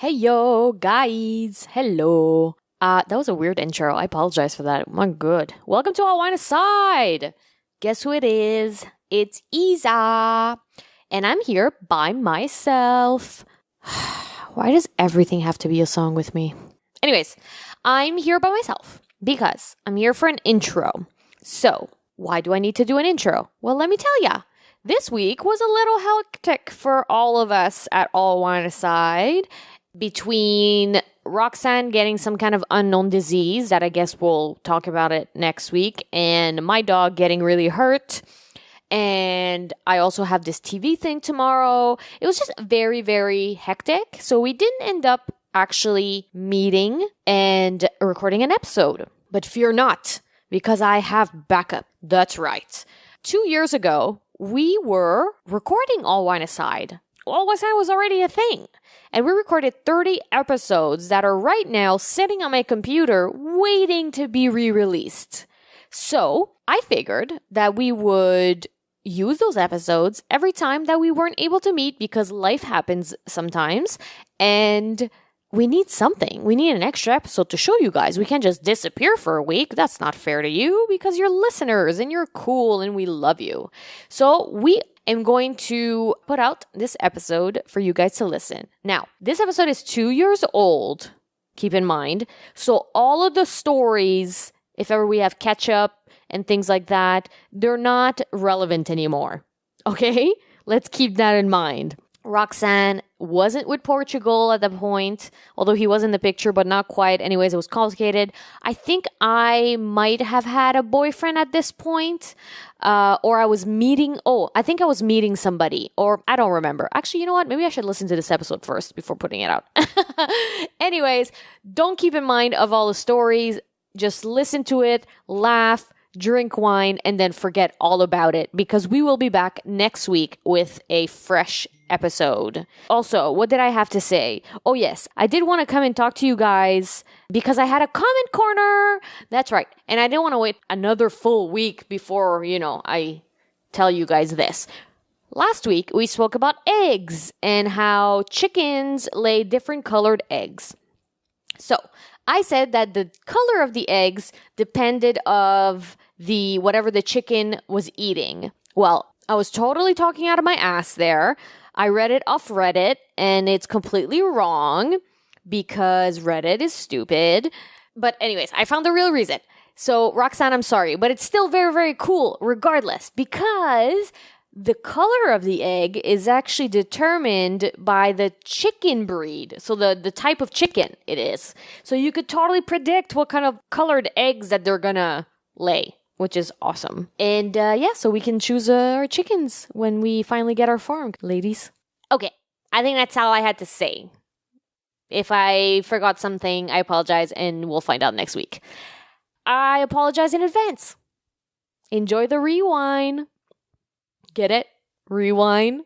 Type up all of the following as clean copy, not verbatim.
Hey yo, guys. Hello. That was a weird intro. I apologize for that. My good. Welcome to All Wine Aside. Guess who it is? It's Isa. And I'm here by myself. Why does everything have to be a song with me? Anyways, I'm here by myself because I'm here for an intro. So, why do I need to do an intro? Well, let me tell ya. This week was a little hectic for all of us at All Wine Aside. Between Roxanne getting some kind of unknown disease that I guess we'll talk about it next week, and my dog getting really hurt, and I also have this TV thing tomorrow. It was just very, very hectic, so we didn't end up actually meeting and recording an episode. But fear not, because I have backup. That's right. 2 years ago, we were recording All Wine Aside. All Wine Aside was already a thing. And we recorded 30 episodes that are right now sitting on my computer waiting to be re-released. So I figured that we would use those episodes every time that we weren't able to meet because life happens sometimes and we need something. We need an extra episode to show you guys. We can't just disappear for a week. That's not fair to you because you're listeners and you're cool and we love you. So we am going to put out this episode for you guys to listen. Now, this episode is 2 years old, keep in mind. So all of the stories, if ever we have catch up and things like that, they're not relevant anymore. Okay? Let's keep that in mind. Roxanne wasn't with Portugal at the point, although he was in the picture, but not quite. Anyways, it was complicated. I think I might have had a boyfriend at this point, or I was meeting somebody, or I don't remember. Actually, you know what? Maybe I should listen to this episode first before putting it out. Anyways, don't keep in mind of all the stories. Just listen to it, laugh, drink wine, and then forget all about it because we will be back next week with a fresh episode. Also, what did I have to say? Oh yes, I did want to come and talk to you guys because I had a comment corner. That's right. And I didn't want to wait another full week before, I tell you guys this. Last week, we spoke about eggs and how chickens lay different colored eggs. So, I said that the color of the eggs depended of the whatever the chicken was eating. Well, I was totally talking out of my ass there. I read it off Reddit, and it's completely wrong because Reddit is stupid. But anyways, I found the real reason. So, Roxanne, I'm sorry, but it's still very, very cool regardless because the color of the egg is actually determined by the chicken breed. So the type of chicken it is. So you could totally predict what kind of colored eggs that they're gonna lay, which is awesome. And so we can choose our chickens when we finally get our farm, ladies. Okay, I think that's all I had to say. If I forgot something, I apologize and we'll find out next week. I apologize in advance. Enjoy the rewind. Get it? Rewind.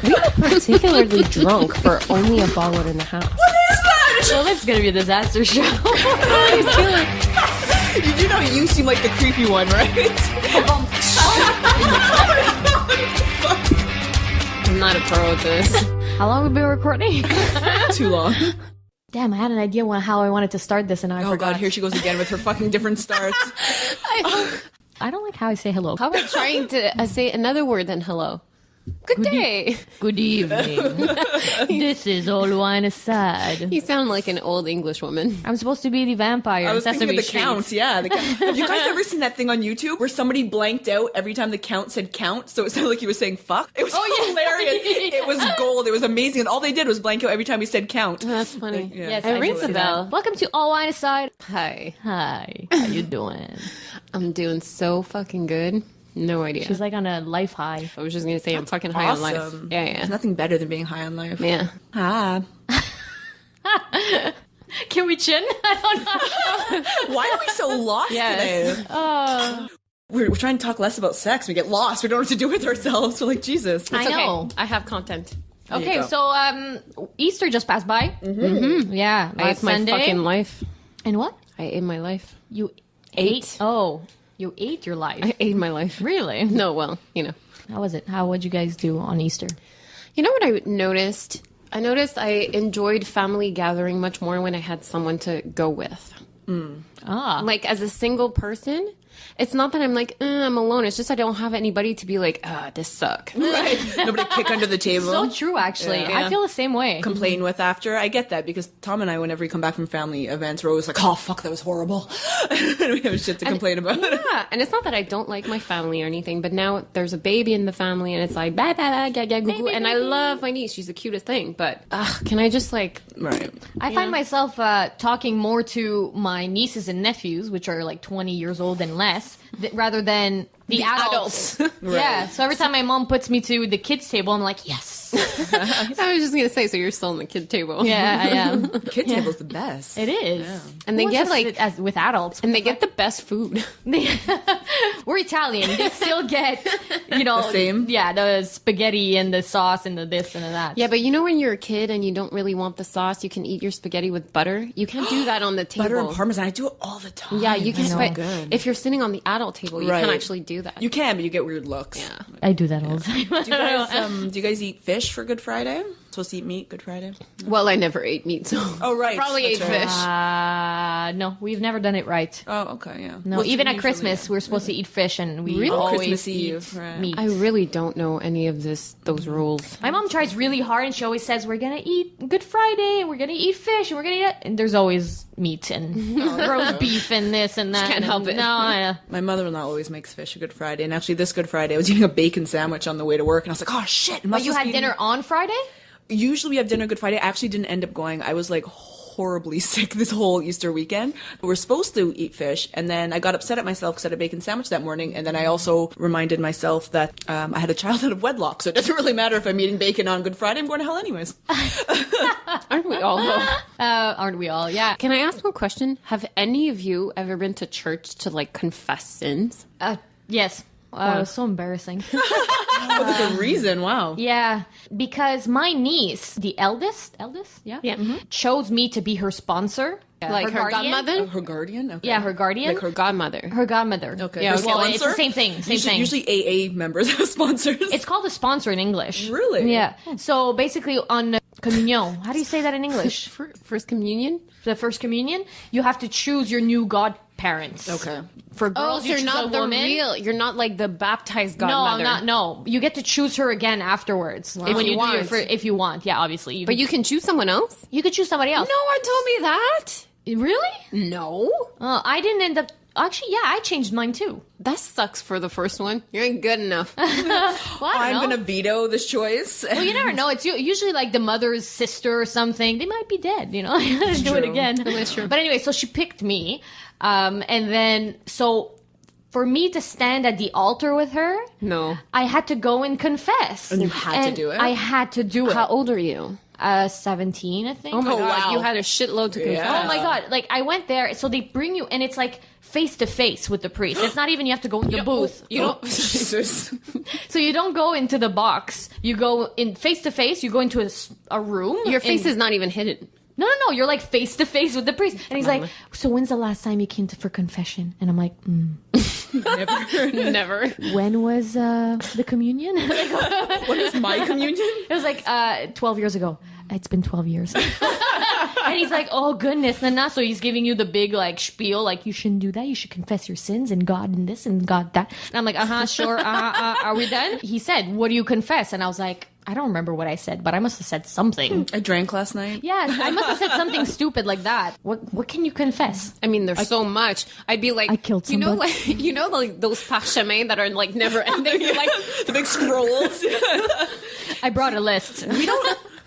We were particularly drunk for only a bottle in the house. What is that? Well, this is going to be a disaster show. You do know you seem like the creepy one, right? I'm not a pro at this. How long have we been recording? Too long. Damn, I had an idea how I wanted to start this and now I forgot. Oh god, here she goes again with her fucking different starts. I don't like how I say hello. How about trying to say another word than hello? Good day. Good evening. This is All Wine Aside. You sound like an old English woman. I'm supposed to be the vampire. I was thinking of the Street. count, yeah. Have you guys ever seen that thing on YouTube where somebody blanked out every time the count said count, so it sounded like he was saying fuck? It was hilarious. It was gold. It was amazing. And all they did was blank out every time he said count. That's funny. Yeah. Yes, It rings a bell. Welcome to All Wine Aside. Hi. Hi. How you doing? I'm doing so fucking good. No idea. She's like on a life high. I was just going to say I'm fucking high on life. Awesome. Yeah. There's nothing better than being high on life. Yeah. Ah. Can we chin? I don't know. Why are we so lost today? We're trying to talk less about sex. We get lost. We don't know what to do with ourselves. We're like, Jesus. I know. Okay. I have content. Okay, go. so Easter just passed by. Mm-hmm. Yeah, I ate my Sunday. fucking life. And what? I ate my life. You ate? Oh, you ate your life. I ate my life. Really? No, well, How was it? What'd you guys do on Easter? You know what I noticed? I noticed I enjoyed family gathering much more when I had someone to go with. Like, as a single person, it's not that I'm like, I'm alone. It's just I don't have anybody to be like, this suck. Right. Nobody kick under the table. So true, actually. Yeah. I feel the same way. Complain with after. I get that because Tom and I, whenever we come back from family events, we're always like, oh, fuck, that was horrible. And we have shit to complain about. Yeah, and it's not that I don't like my family or anything, but now there's a baby in the family and it's like, bah, bah, bah, gah, gah, goo, goo. And I love my niece. She's the cutest thing. But can I just like... Right. I find myself talking more to my nieces and nephews, which are like 20 years old and less, rather than the adults. Right. Yeah. So every time my mom puts me to the kids' table, I'm like, yes. I was just going to say, so you're still on the kid table. Yeah, I am. Kid table's the best. It is. Yeah. And they Who get wants to like... sit as with adults. And they get the best food. We're Italian. They still get, The same? Yeah, the spaghetti and the sauce and the this and the that. Yeah, but you know when you're a kid and you don't really want the sauce, you can eat your spaghetti with butter. You can't do that on the table. Butter and Parmesan. I do it all the time. Yeah, you can. It's so But good. if you're sitting on the adult table, you Right. can't actually do that. You can, but you get weird looks. Yeah. I do that all the time. Do you guys eat fish for Good Friday? Supposed to eat meat Good Friday? Well, I never ate meat, so Oh, right. probably ate That's right. fish. No, we've never done it right. Oh, okay, yeah. No, What's even at usually- Christmas, we're supposed to eat fish, and we Really? always Christmas eat Eve, right. meat. I really don't know any of those rules. My mom tries really hard, and she always says, we're going to eat Good Friday, and we're going to eat fish, and we're going to eat... And there's always meat and roast beef and this and that. can't help it. No, My mother-in-law always makes fish a Good Friday, and actually this Good Friday I was eating a bacon sandwich on the way to work, and I was like, oh shit. But you had dinner on Friday? Usually we have dinner Good Friday. I actually didn't end up going. I was like horribly sick this whole Easter weekend. But we're supposed to eat fish, and then I got upset at myself because I had a bacon sandwich that morning, and then I also reminded myself that I had a child out of wedlock, so it doesn't really matter if I'm eating bacon on Good Friday. I'm going to hell anyways. Aren't we all? Though? Aren't we all? Yeah. Can I ask one question? Have any of you ever been to church to like confess sins? Yes. It was so embarrassing. Oh, there's a reason. Wow. Yeah, because my niece, the eldest, yeah, chose me to be her sponsor. Like her guardian. godmother? Her guardian? Okay. Yeah, her guardian. Like her godmother. Her godmother. Okay. Yeah, Her Well, it's the sponsor? same thing. Same thing. Usually AA members have sponsors. It's called a sponsor in English. Really? Yeah. So basically on communion, how do you say that in English? First communion? The first communion, you have to choose your new godparents. Okay. For Oh, girls, so you you're choose not a the woman. real. You're not like the baptized No, godmother. I'm not. No, you get to choose her again afterwards If when you you want. if you want. Yeah, obviously. But you can choose someone else? you could choose somebody else. No one told me that. Really? No. I didn't end up. Actually, yeah, I changed mine too. That sucks for the first one. You ain't good enough. Well, I don't I'm know. going to veto this choice. Well, you never know. It's usually like the mother's sister or something. They might be dead, you know. Do it true. again. That's true. But anyway, so she picked me, and then so for me to stand at the altar with her, No. I had to go and confess. And you had to do it? I had to do it. How old are you? 17, I think. Oh my god, wow. you had a shitload to confess. Oh my god! Like I went there, so they bring you, and it's like face to face with the priest. It's not even you have to go in the booth. You don't. Jesus. So you don't go into the box. You go in face to face. You go into a room. Your face and- is not even hidden. No. You're like face to face with the priest, and he's like, "So when's the last time you came for confession?" And I'm like, Never. "When was the communion?" What is my communion? It was like 12 years ago. It's been 12 years. And he's like, oh, goodness. So he's giving you the big, like, spiel, like, you shouldn't do that. You should confess your sins and God and this and God that. And I'm like, sure. Are we done? He said, what do you confess? And I was like, I don't remember what I said, but I must have said something. I drank last night. Yes, I must have said something stupid like that. What can you confess? I mean, there's so much. I'd be like, I killed you know, somebody. like like those parchemins that are like never ending. You're like, The big scrolls. I brought a list.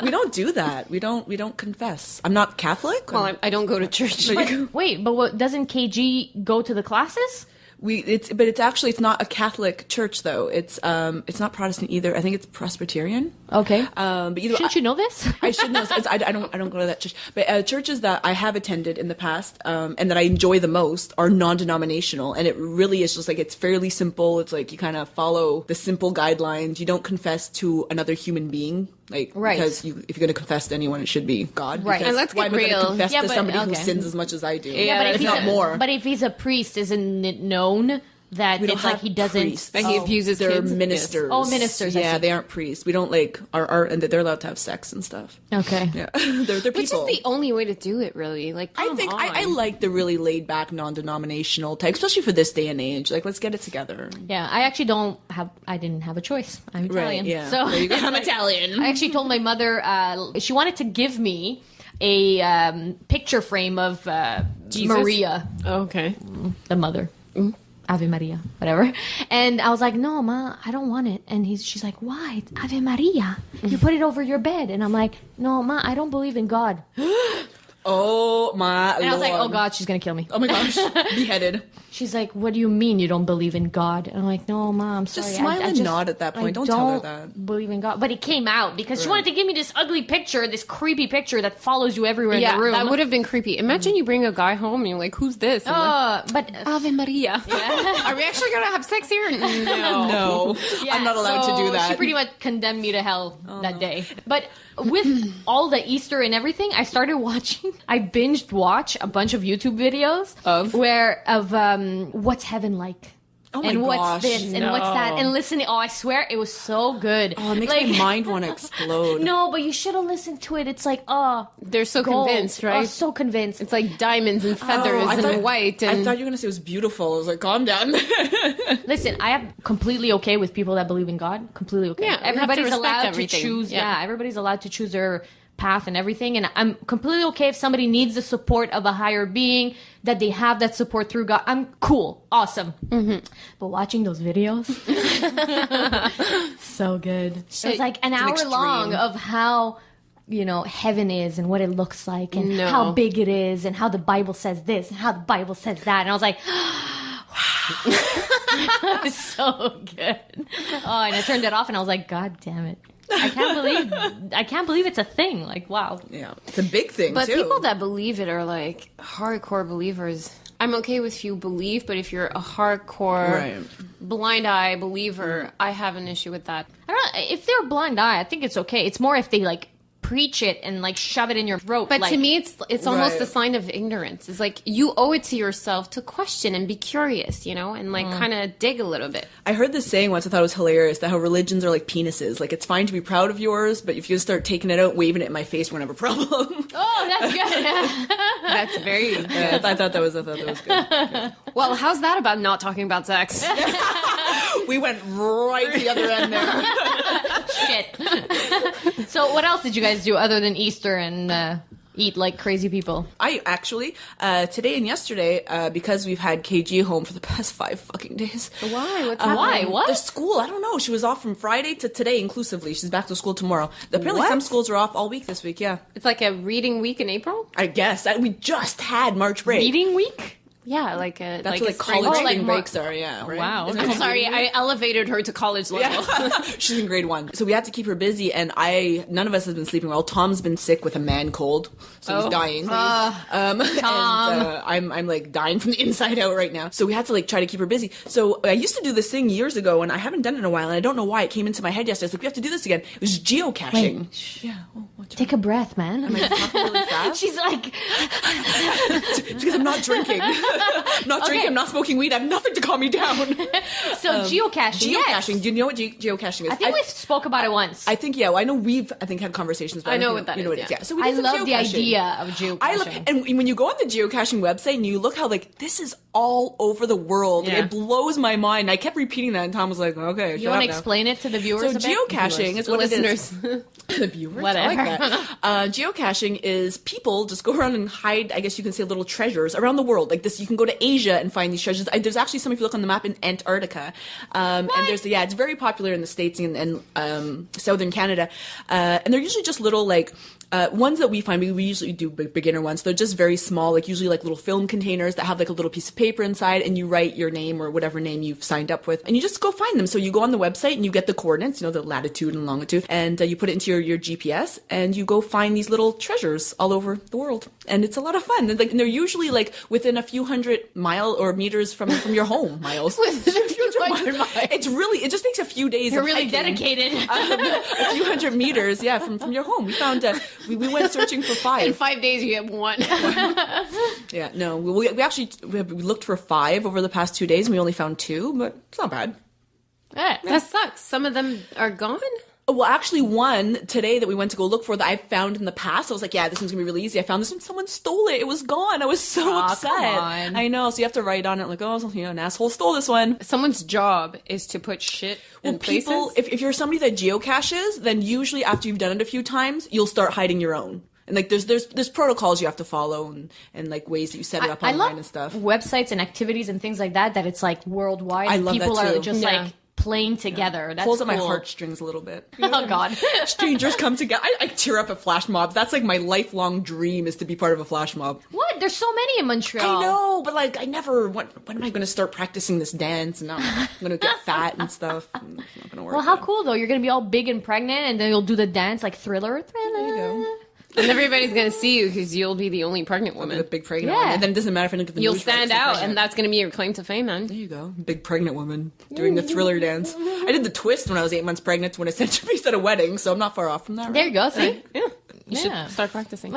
We don't do that. We don't confess. I'm not Catholic. well, I don't go to church. Wait, but what, doesn't KG go to the classes? It's not a Catholic church though. It's not Protestant either. I think it's Presbyterian. Okay. But either Shouldn't you know this? I should know. I don't go to that church. But churches that I have attended in the past and that I enjoy the most are non-denominational, and it really is just like it's fairly simple. It's like you kind of follow the simple guidelines. You don't confess to another human being, like Right. because if you're going to confess to anyone, it should be God. Right. Because And let's why get am I going real. to confess Yeah, to but- somebody who okay. sins as much as I do? Yeah, but if if he's not more. But if he's a priest, isn't it known that We don't it's like have he doesn't. priests. Like he abuses They're kids. ministers. Oh, ministers, I Yeah, see. they aren't priests. We don't like and they're allowed to have sex and stuff. Okay. Yeah, they're Which is people. the only way to do it, really. Like, I come think on. I like the really laid back, non-denominational type, especially for this day and age. Like, let's get it together. Yeah, I actually I didn't have a choice. I'm Italian. Right, yeah. So There you go. I'm Italian. I actually told my mother she wanted to give me a picture frame of Maria, Okay. the mother. Ave Maria, whatever. And I was like, no, Ma, I don't want it. And she's like, why? It's Ave Maria. You put it over your bed. And I'm like, no, Ma, I don't believe in God. Oh my And I was like, Lord. oh God, she's going to kill me. Oh my gosh, beheaded. She's like, what do you mean you don't believe in God? And I'm like, no, Mom, I'm sorry. Just smile and nod at that point. Don't tell her that. Believe in God. But it came out because she wanted to give me this ugly picture, this creepy picture that follows you everywhere in the room. that would have been creepy. Imagine you bring a guy home and you're like, who's this? And But Ave Maria. Are we actually going to have sex here? No. No, yeah, I'm not allowed to do that. She pretty much condemned me to hell that day. But with all the Easter and everything, I started watching. I binged watch a bunch of YouTube videos Of what's heaven like. Oh my and gosh, what's this and what's that and listening. Oh, I swear it was so good. Oh, it makes my mind want to explode. No, but you should have listened to it. It's like, They're so gold. convinced, right? Oh, so convinced. It's like diamonds and feathers and white. I And thought you were gonna say it was beautiful. I was like, calm down. Listen, I am completely okay with people that believe in God. Completely okay. Yeah, we have to Everybody's respect allowed everything. to choose. Yeah. Yeah, everybody's allowed to choose their path and everything. And I'm completely okay if somebody needs the support of a higher being, that they have that support through God. I'm cool. Awesome. Mm-hmm. But watching those videos, so good. It was like an hour long of how, heaven is and what it looks like and how big it is and how the Bible says this and how the Bible says that. And I was like, wow. It was so good. Oh, and I turned it off and I was like, God damn it. I can't believe it's a thing. Like, wow. Yeah, it's a big thing, But too. people that believe it are like hardcore believers. I'm okay with you believe, but if you're a hardcore blind eye believer, I have an issue with that. I don't know. If they're blind eye, I think it's okay. It's more if they preach it and shove it in your throat. But to me, it's almost a sign of ignorance. It's like you owe it to yourself to question and be curious, and kind of dig a little bit. I heard this saying once. I thought it was hilarious, that how religions are like penises. Like, it's fine to be proud of yours, but if you start taking it out, waving it in my face, we're gonna have a problem. Oh, that's good. That's very. Yeah, I thought that was good. Yeah. Well, how's that about not talking about sex? We went right to the other end there. Shit. So what else did you guys do other than Easter and eat like crazy people? I actually, today and yesterday, because we've had KG home for the past 5 fucking days. Why? What's Why? happening? What? The school, I don't know. She was off from Friday to today inclusively. She's back to school tomorrow. Apparently What? some schools are off all week this week, yeah. It's like a reading week in April? I guess. We just had March break. Eating week? Yeah, like a That's like what a spring college break. spring breaks are, yeah. Right? Wow. Isn't it? Sorry, I elevated her to college level. Yeah. She's in grade 1. So we had to keep her busy, and none of us has been sleeping well. Tom's been sick with a man cold, so he's dying. Tom. And, I'm like dying from the inside out right now. So we had to try to keep her busy. So I used to do this thing years ago, and I haven't done it in a while, and I don't know why it came into my head yesterday. I was like, we have to do this again. It was geocaching. Wait. Yeah. Oh, what's Take a breath, man. Am I talking really fast? She's like, It's because I'm not drinking. I'm not smoking weed. I have nothing to calm me down. so geocaching. Yes. Geocaching. Do you know what geocaching is? I think we spoke about it once. I think, yeah. Well, I know had conversations. But I know don't what that you know is, what it is. yeah. Yeah. So we I did some love the geocaching. idea of geocaching. And when you go on the geocaching website and you look how this is all over the world, Yeah. it blows my mind. I kept repeating that, and Tom was like, "Okay, You want to explain it to the viewers? So a bit? geocaching is The what listeners. it is. The viewers, Whatever. I like that. Geocaching is people just go around and hide. I guess you can say little treasures around the world. Like this, you can go to Asia and find these treasures. There's actually some if you look on the map in Antarctica, and it's very popular in the States and southern Canada, and they're usually just little ones that we find. We usually do beginner ones. They're just very small, usually little film containers that have a little piece of paper inside, and you write your name or whatever name you've signed up with, and you just go find them. So you go on the website and you get the coordinates, the latitude and longitude, and you put it into your GPS, and you go find these little treasures all over the world, and it's a lot of fun. And, like, and they're usually like within a few hundred mile or meters from your home. Miles. It's really, it just takes a few days. You're of really hiking. dedicated. A few hundred meters, yeah, from your home. We found we went searching for 5. In 5 days, you get 1. Yeah, no, we actually we looked for 5 over the past 2 days, and we only found 2, but it's not bad. That sucks. Some of them are gone. Well, actually, one today that we went to go look for that I found in the past, I was like, yeah, this one's gonna be really easy. I found this one, someone stole it. It was gone. I was so upset. Come on. I know, so you have to write on it like, oh, an asshole stole this one. Someone's job is to put shit in places. People, if you're somebody that geocaches, then usually after you've done it a few times, you'll start hiding your own. And like there's protocols you have to follow and like ways that you set it up online and stuff. Websites and activities and things like that it's like worldwide. I love people that too. are just like playing together. That's pulls at cool. my heartstrings a little bit. Oh God. Strangers come together. I tear up at flash mobs. That's like my lifelong dream, is to be part of a flash mob. What? There's so many in Montreal. I know, but like I never. When am I going to start practicing this dance? And I'm going to get fat and stuff. It's not going to work. Well, how cool though. You're going to be all big and pregnant, and then you'll do the dance like Thriller. There you go. And everybody's going to see you because you'll be the only pregnant woman. The big pregnant one. And then it doesn't matter if I don't get the You'll news stand right, out, and that's going to be your claim to fame, man. There you go. Big pregnant woman doing the Thriller dance. I did the twist when I was 8 months pregnant to win a centerpiece at a wedding, so I'm not far off from that. Right? There you go. See? Yeah. You should start practicing.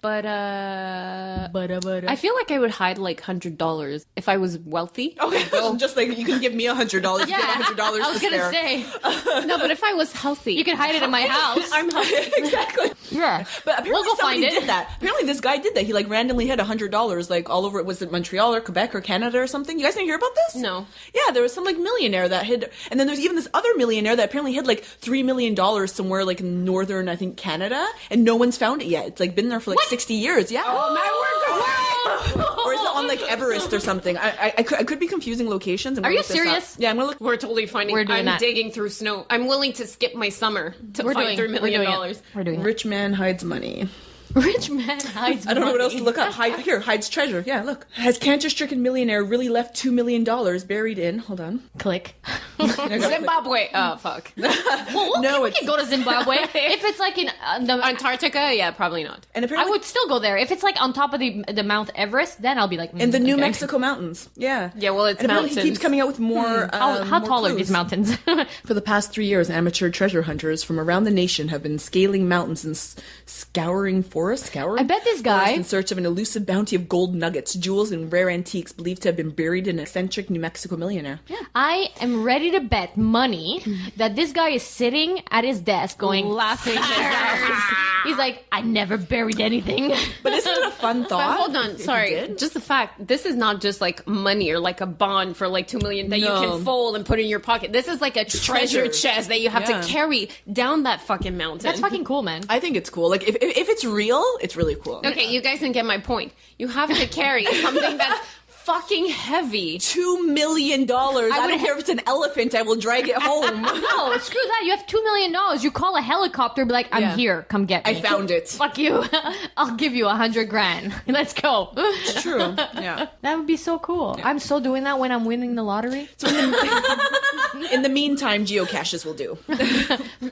But I feel like I would hide like $100 if I was wealthy. Okay, just like you can give me $100. Yeah, $100 I was gonna say No, but if I was healthy, you could hide it in my house. I'm healthy. Exactly. Yeah, But apparently we'll go somebody find it. did that. Apparently this guy did that. He like randomly hid $100 like all over. Was it Montreal or Quebec or Canada or something? You guys didn't hear about this? No. Yeah, there was some like millionaire that hid, and then there's even this other millionaire that apparently hid like $3 million somewhere like in northern, I think, Canada, and no one's found it yet. It's like been there for like 60 years. Yeah. Oh my word! Or is it on like Everest or something? I could be confusing locations. Are you serious? Yeah, I'm gonna look. We're totally finding. We're doing I'm that. digging through snow. I'm willing to skip my summer to find $3 million. We're doing it. Rich man hides money. Rich man hides. I don't know what else to look up. Hides treasure. Yeah, look. Has cancer-stricken millionaire really left $2 million buried in? Hold on. Click. Zimbabwe. Oh fuck. Well, No, we it's- can go to Zimbabwe if it's like in the Antarctica? Yeah, probably not. And apparently I would still go there if it's like on top of the Mount Everest. Then I'll be like in the New okay. Mexico mountains. Yeah. Yeah, well, it's and apparently mountains. he keeps coming out with more. How more tall are clues. these mountains? For the past 3 years, amateur treasure hunters from around the nation have been scaling mountains and scouring forests. I bet this guy- forests in search of an elusive bounty of gold nuggets, jewels, and rare antiques believed to have been buried in an eccentric New Mexico millionaire. Yeah. I am ready to bet money that this guy is sitting at his desk going Laughing his "Suckers." He's like, I never buried anything. But isn't it a fun thought? But hold on, if you sorry. did? Just the fact, this is not just like money or like a bond for like $2 million that you No. can fold and put in your pocket. This is like a treasure chest that you have Yeah. to carry down that fucking mountain. That's fucking cool, man. I think it's cool. Like if it's real, it's really cool. Okay, you guys didn't get my point. You have to carry something that's fucking heavy. $2 million. I don't care if it's an elephant. I will drag it home. No, screw that. You have $2 million. You call a helicopter, be like, I'm Yeah. here. Come get me. I found it. Fuck you. I'll give you $100,000. Let's go. It's true. Yeah. That would be so cool. I'm so doing that when I'm winning the lottery. In the meantime, geocaches will do.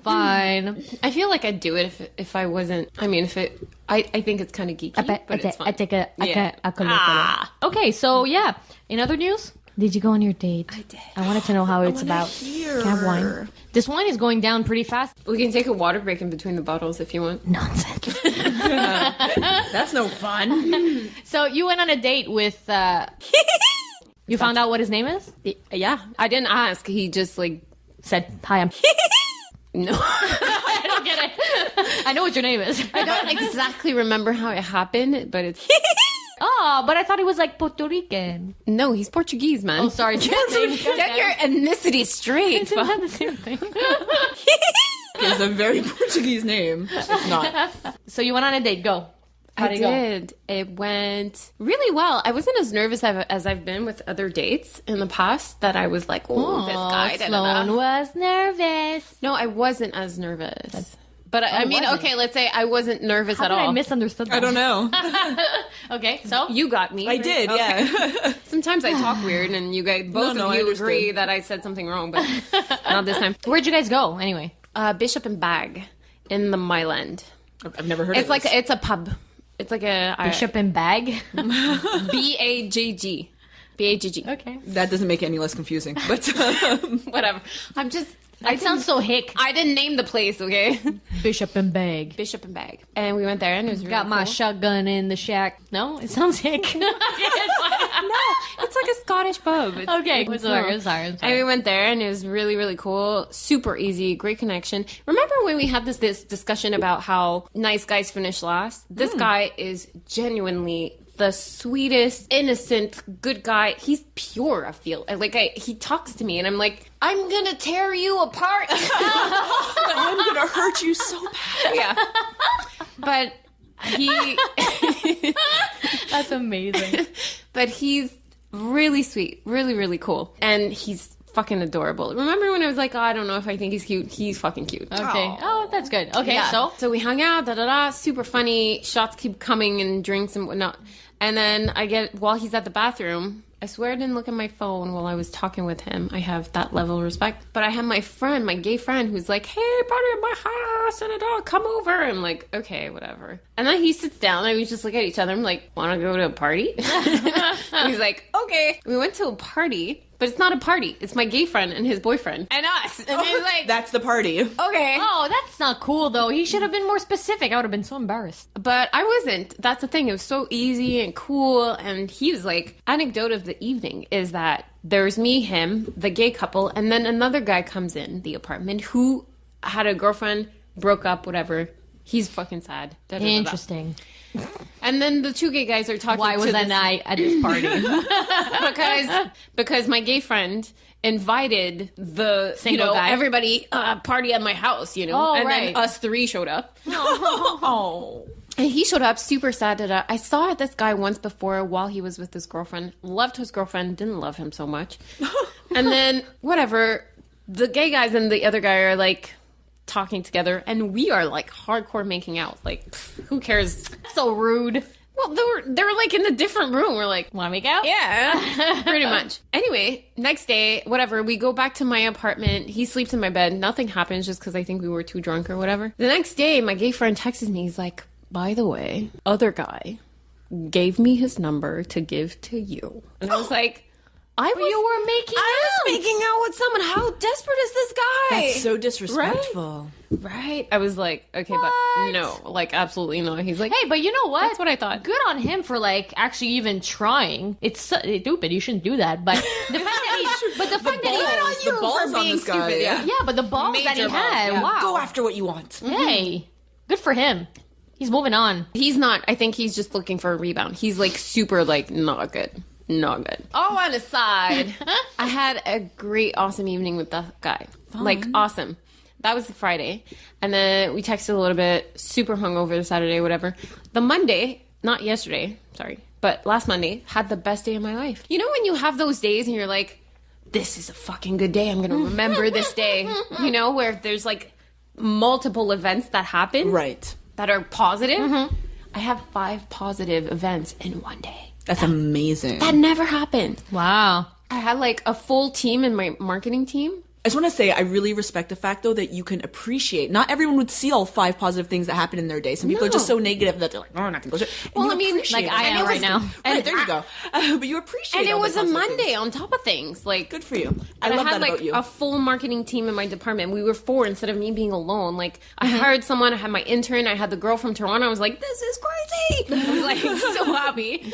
Fine. I feel like I'd do it if I wasn't. I mean, if it. I think it's kind of geeky, but it's fun. I take a Yeah. colloquial. Okay, so yeah. In other news, did you go on your date? I did. I wanted to know how it's about. hear. Can I have wine? This wine is going down pretty fast. We can take a water break in between the bottles if you want. Nonsense. That's no fun. So you went on a date with. You found out what his name is? Yeah, I didn't ask. He just like Said, "Hi, I'm." no. I don't get it. I know what your name is. I don't exactly remember how it happened, but it's Oh, but I thought he was like Puerto Rican. no. He's Portuguese, man. Oh, sorry. Get your ethnicity straight. It's not the same thing. It's a very Portuguese name. It's not. So you went on a date. Go. How'd I it go? did. It went really well. I wasn't as nervous as I've been with other dates in the past that I was like, oh, this guy. da, da, da. Sloan was nervous. No, I wasn't as nervous. But I mean, wasn't. okay, let's say I wasn't nervous How at did all. I misunderstood that? I don't know. Okay, so You got me. I did, Okay. yeah. Sometimes I talk weird, and you guys, both No, of I you understood. agree that I said something wrong, but not this time. where'd you guys go anyway? Bishop and Bag in the Myland. I've never heard It's of like this. it's a pub. It's like a Bishop and Bag. BAGG. BAGG. Okay. That doesn't make it any less confusing, but Whatever. I'm just. That sounds so hick. I didn't name the place, okay? Bishop and Bag. Bishop and Bag. And we went there and it was really Got my cool. shotgun in the shack. No, it sounds hick. No, it's like a Scottish pub. It's, Okay, it's sorry. And we went there and it was really, really cool. Super easy. Great connection. Remember when we had this discussion about how nice guys finish last? This guy is genuinely the sweetest, innocent, good guy. He's pure, I feel. He talks to me and I'm like, I'm gonna tear you apart. I'm gonna hurt you so bad. Yeah. But he... That's amazing. But he's really sweet. Really, really cool. And he's fucking adorable. Remember when I was like, oh, I don't know if I think he's cute? He's fucking cute. Okay. Oh, that's good. Okay, Yeah. So we hung out, super funny. Shots keep coming and drinks and whatnot. And then while he's at the bathroom, I swear I didn't look at my phone while I was talking with him. I have that level of respect. But I have my gay friend, who's like, hey, party at my house, and come over. I'm like, okay, whatever. And then he sits down and we just look at each other. I'm like, want to go to a party? He's like, okay. We went to a party. But it's not a party. It's my gay friend and his boyfriend. And us. And he's like... That's the party. Okay. Oh, that's not cool, though. He should have been more specific. I would have been so embarrassed. But I wasn't. That's the thing. It was so easy and cool. And he was like... Anecdote of the evening is that there's me, him, the gay couple, and then another guy comes in the apartment who had a girlfriend, broke up, whatever. He's fucking sad. Da, da, da, da. Interesting. And then the two gay guys are talking. Why was I not at this party? because my gay friend invited the Single guy? everybody party at my house, Oh, and right. then us three showed up. Oh. And he showed up super sad. I saw this guy once before while he was with his girlfriend. Loved his girlfriend, didn't love him so much. And then whatever, the gay guys and the other guy are like talking together, and we are like hardcore making out. Like, who cares? So rude. Well, they were like in a different room. We're like, Want to make out? yeah, pretty much. Anyway, next day, whatever, we go back to my apartment. He sleeps in my bed. Nothing happens just because I think we were too drunk or whatever. The next day, my gay friend texts me. He's like, by the way, other guy gave me his number to give to you. And I was like, You were making out. I was making out with someone. How desperate is this guy? That's so disrespectful. Right? I was like, okay, What? but no, like absolutely not. He's like, Hey, but you know what? That's what I thought. Good on him for like actually even trying. It's stupid. You shouldn't do that. But the fact that The balls on this guy. stupid, yeah. but the balls that he Major balls, had. yeah. Wow. Go after what you want. Hey, good for him. He's moving on. He's not. I think he's just looking for a rebound. He's like super like not good. Not good. Oh, on a side, I had a great, awesome evening with that guy. Like, awesome. That was the Friday. And then we texted a little bit, super hungover the Saturday, whatever. The Monday, not yesterday, sorry, but last Monday, had the best day of my life. You know when you have those days and you're like, this is a fucking good day. I'm going to remember this day. You know, where there's like multiple events that happen. Right. That are positive. I have 5 positive events in one day. That's amazing. That never happened. Wow. I had like a full team in my marketing team. I just want to say I really respect the fact, though, that you can appreciate. Not everyone would see all 5 positive things that happen in their day. Some people are just so negative that they're like, oh, I'm not going to go shit. Well, I mean, like I am right now. Right, there you go. But you appreciate And it all the was a positive Monday things. on top of things. Like, Good for you. I and love had that like about you. a full marketing team in my department. We were 4 instead of me being alone. Like, I hired someone. I had my intern. I had the girl from Toronto. I was like, this is crazy. I was like so happy.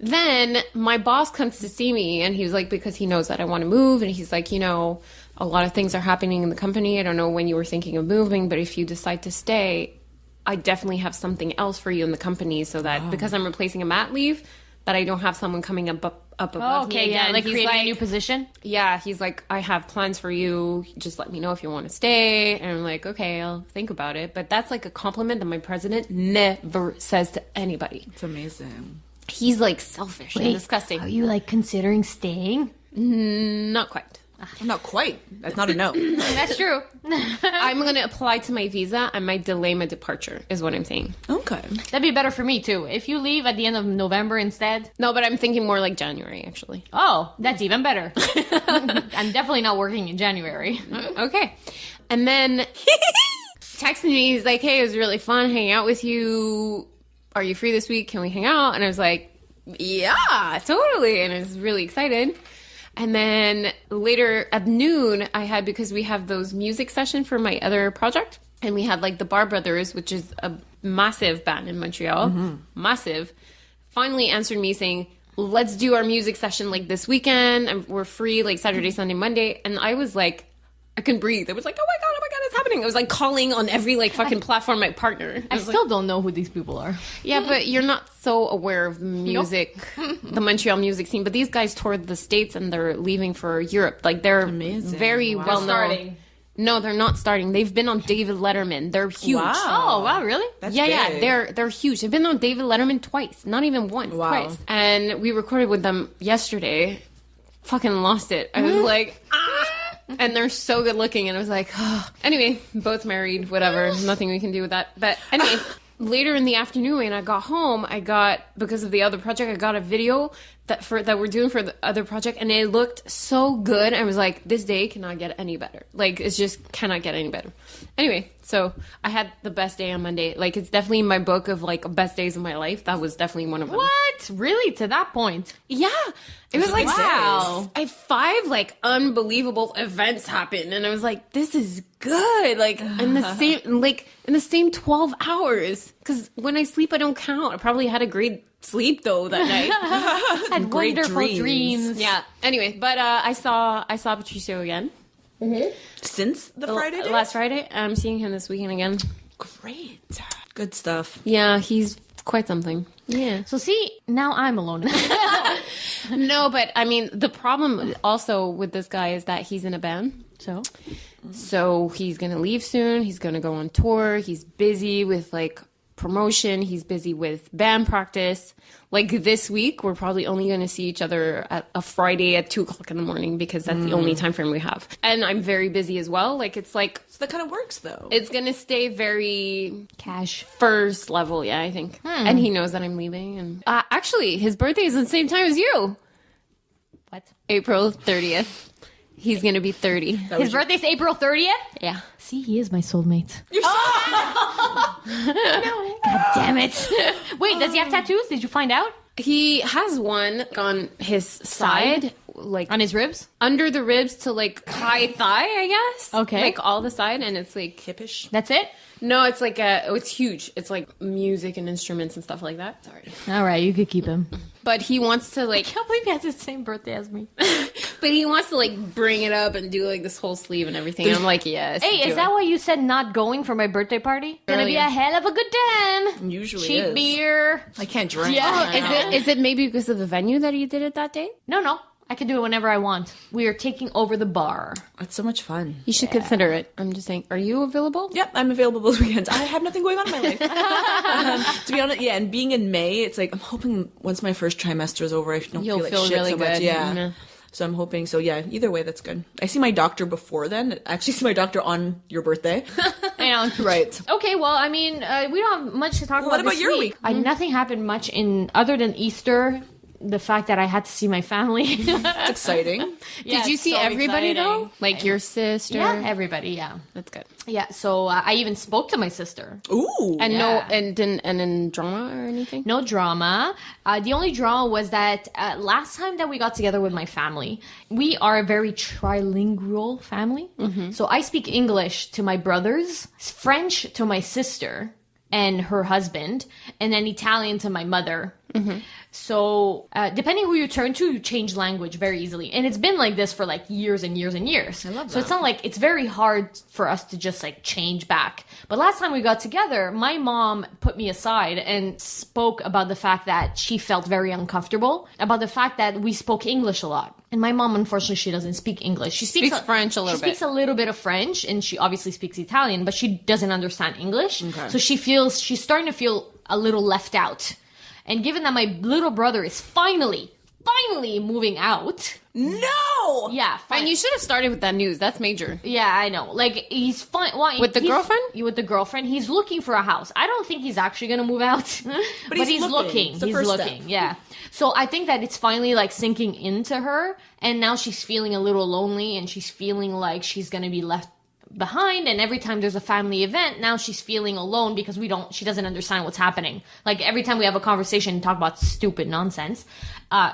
Then my boss comes to see me, and he was like, because he knows that I want to move, and he's like, a lot of things are happening in the company. I don't know when you were thinking of moving, but if you decide to stay, I definitely have something else for you in the company, so that because I'm replacing a mat leave, that I don't have someone coming up above me Okay, again. yeah, like He's creating like, a new position. yeah, he's like, I have plans for you. Just let me know if you want to stay. And I'm like, okay, I'll think about it. But that's like a compliment that my president never says to anybody. It's amazing. He's like selfish and disgusting. Are you like considering staying? Not quite. Not quite. That's not a no. That's true. I'm going to apply to my visa. I might delay my departure, is what I'm saying. Okay. That'd be better for me too. If you leave at the end of November instead. No, but I'm thinking more like January, actually. Oh, that's even better. I'm definitely not working in January. Okay. And then texted me. He's like, hey, it was really fun hanging out with you. Are you free this week? Can we hang out? And I was like, yeah, totally. And I was really excited. And then later at noon, because we have those music session for my other project. And we had like the Bar Brothers, which is a massive band in Montreal. Massive. Finally answered me saying, let's do our music session like this weekend. And we're free like Saturday, Sunday, Monday. And I was like, I couldn't breathe. I was like, oh my God, it's happening. I was like calling on every like fucking platform, my partner. I still don't know who these people are. Yeah, but you're not so aware of music, the Montreal music scene. But these guys toured the States and they're leaving for Europe. Like they're amazing. Very well known. Starting. No, they're not starting. They've been on David Letterman. They're huge. Wow. Oh, wow, really? That's Yeah, big. they're huge. They've been on David Letterman twice, not even once, twice. And we recorded with them yesterday. Fucking lost it. I was like, and they're so good looking, and I was like, oh. Anyway, both married, whatever. Nothing we can do with that. But anyway, later in the afternoon when I got home, because of the other project, I got a video that we're doing for the other project, and it looked so good. I was like, this day cannot get any better. Like, it just cannot get any better. Anyway, so I had the best day on Monday. Like, it's definitely in my book of like best days of my life. That was definitely one of them. What? Really? To that point? Yeah. It was like, wow. 5 like unbelievable events happened, and I was like, this is good. Like in the same 12 hours. Because when I sleep, I don't count. I probably had a great sleep though that night. Had Great wonderful dreams. Yeah. Anyway, but I saw Patricio again Since the Friday day? last Friday. I'm seeing him this weekend again. Great. Good stuff. Yeah, he's quite something. Yeah. So see, now I'm alone. No, but I mean, the problem also with this guy is that he's in a band. So he's going to leave soon. He's going to go on tour. He's busy with like promotion. He's busy with band practice. Like this week, we're probably only going to see each other at a Friday at 2:00 in the morning because that's the only time frame we have. And I'm very busy as well. Like it's like, So that kind of works though. it's going to stay very Cash. first level. Yeah, I think. And he knows that I'm leaving. And actually, his birthday is at the same time as you. What? April 30th. He's going to be 30. His birthday's April 30th? Yeah. See, he is my soulmate. You're God damn it. Wait, does he have tattoos? Did you find out? He has one on his side, like On his ribs? under the ribs to like high thigh, I guess. Okay. Like all the side, and it's like hippish. That's it? no, it's like it's huge. It's like music and instruments and stuff like that. Sorry, All right, you could keep him. but he wants to like, I can't believe he has the same birthday as me. but he wants to like bring it up and do like this whole sleeve and everything. And I'm like, yes. Hey, do is it. that why you said not going for my birthday party? Gonna be Earlier. a hell of a good time. Usually Cheap is. beer. I can't drink. Yeah. Is it maybe because of the venue that you did it that day? No. I can do it whenever I want. We are taking over the bar. It's so much fun. You should consider it. I'm just saying. Are you available? Yep, I'm available those weekends. I have nothing going on in my life. To be honest, yeah, and being in May, it's like I'm hoping once my first trimester is over, I don't You'll feel like feel shit really so much. good. Yeah. Yeah. So I'm hoping. So yeah, either way, that's good. I see my doctor before then. I actually see my doctor on your birthday. Right. Okay, well, I mean, we don't have much to talk about. What about this your week? Nothing happened much other than Easter. The fact that I had to see my family. It's exciting. Did you see so everybody exciting. though? Like your sister? Yeah, everybody. Yeah, That's good. yeah. So I even spoke to my sister. Ooh. And Yeah. in drama or anything? No drama. The only drama was that last time that we got together with my family, we are a very trilingual family. So I speak English to my brothers, French to my sister and her husband, and then Italian to my mother. So depending who you turn to, you change language very easily. And it's been like this for like years and years and years. I love that. So it's not like, it's very hard for us to just like change back. But last time we got together, my mom put me aside and spoke about the fact that she felt very uncomfortable about the fact that we spoke English a lot. And my mom, unfortunately, she doesn't speak English. She Speaks French a little She speaks bit. a little bit of French, and she obviously speaks Italian, but she doesn't understand English. Okay. So she's starting to feel a little left out. And given that my little brother is finally moving out. No. Yeah. And you should have started with that news. That's major. Yeah, I know. Like, he's fine. Well, With the girlfriend? With the girlfriend. He's looking for a house. I don't think he's actually going to move out. but he's he's looking. looking. It's the He's first looking. step. Yeah. So I think that it's finally, like, sinking into her. And now she's feeling a little lonely. And she's feeling like she's going to be left behind, and every time there's a family event, now she's feeling alone because she doesn't understand what's happening. Like every time we have a conversation and talk about stupid nonsense,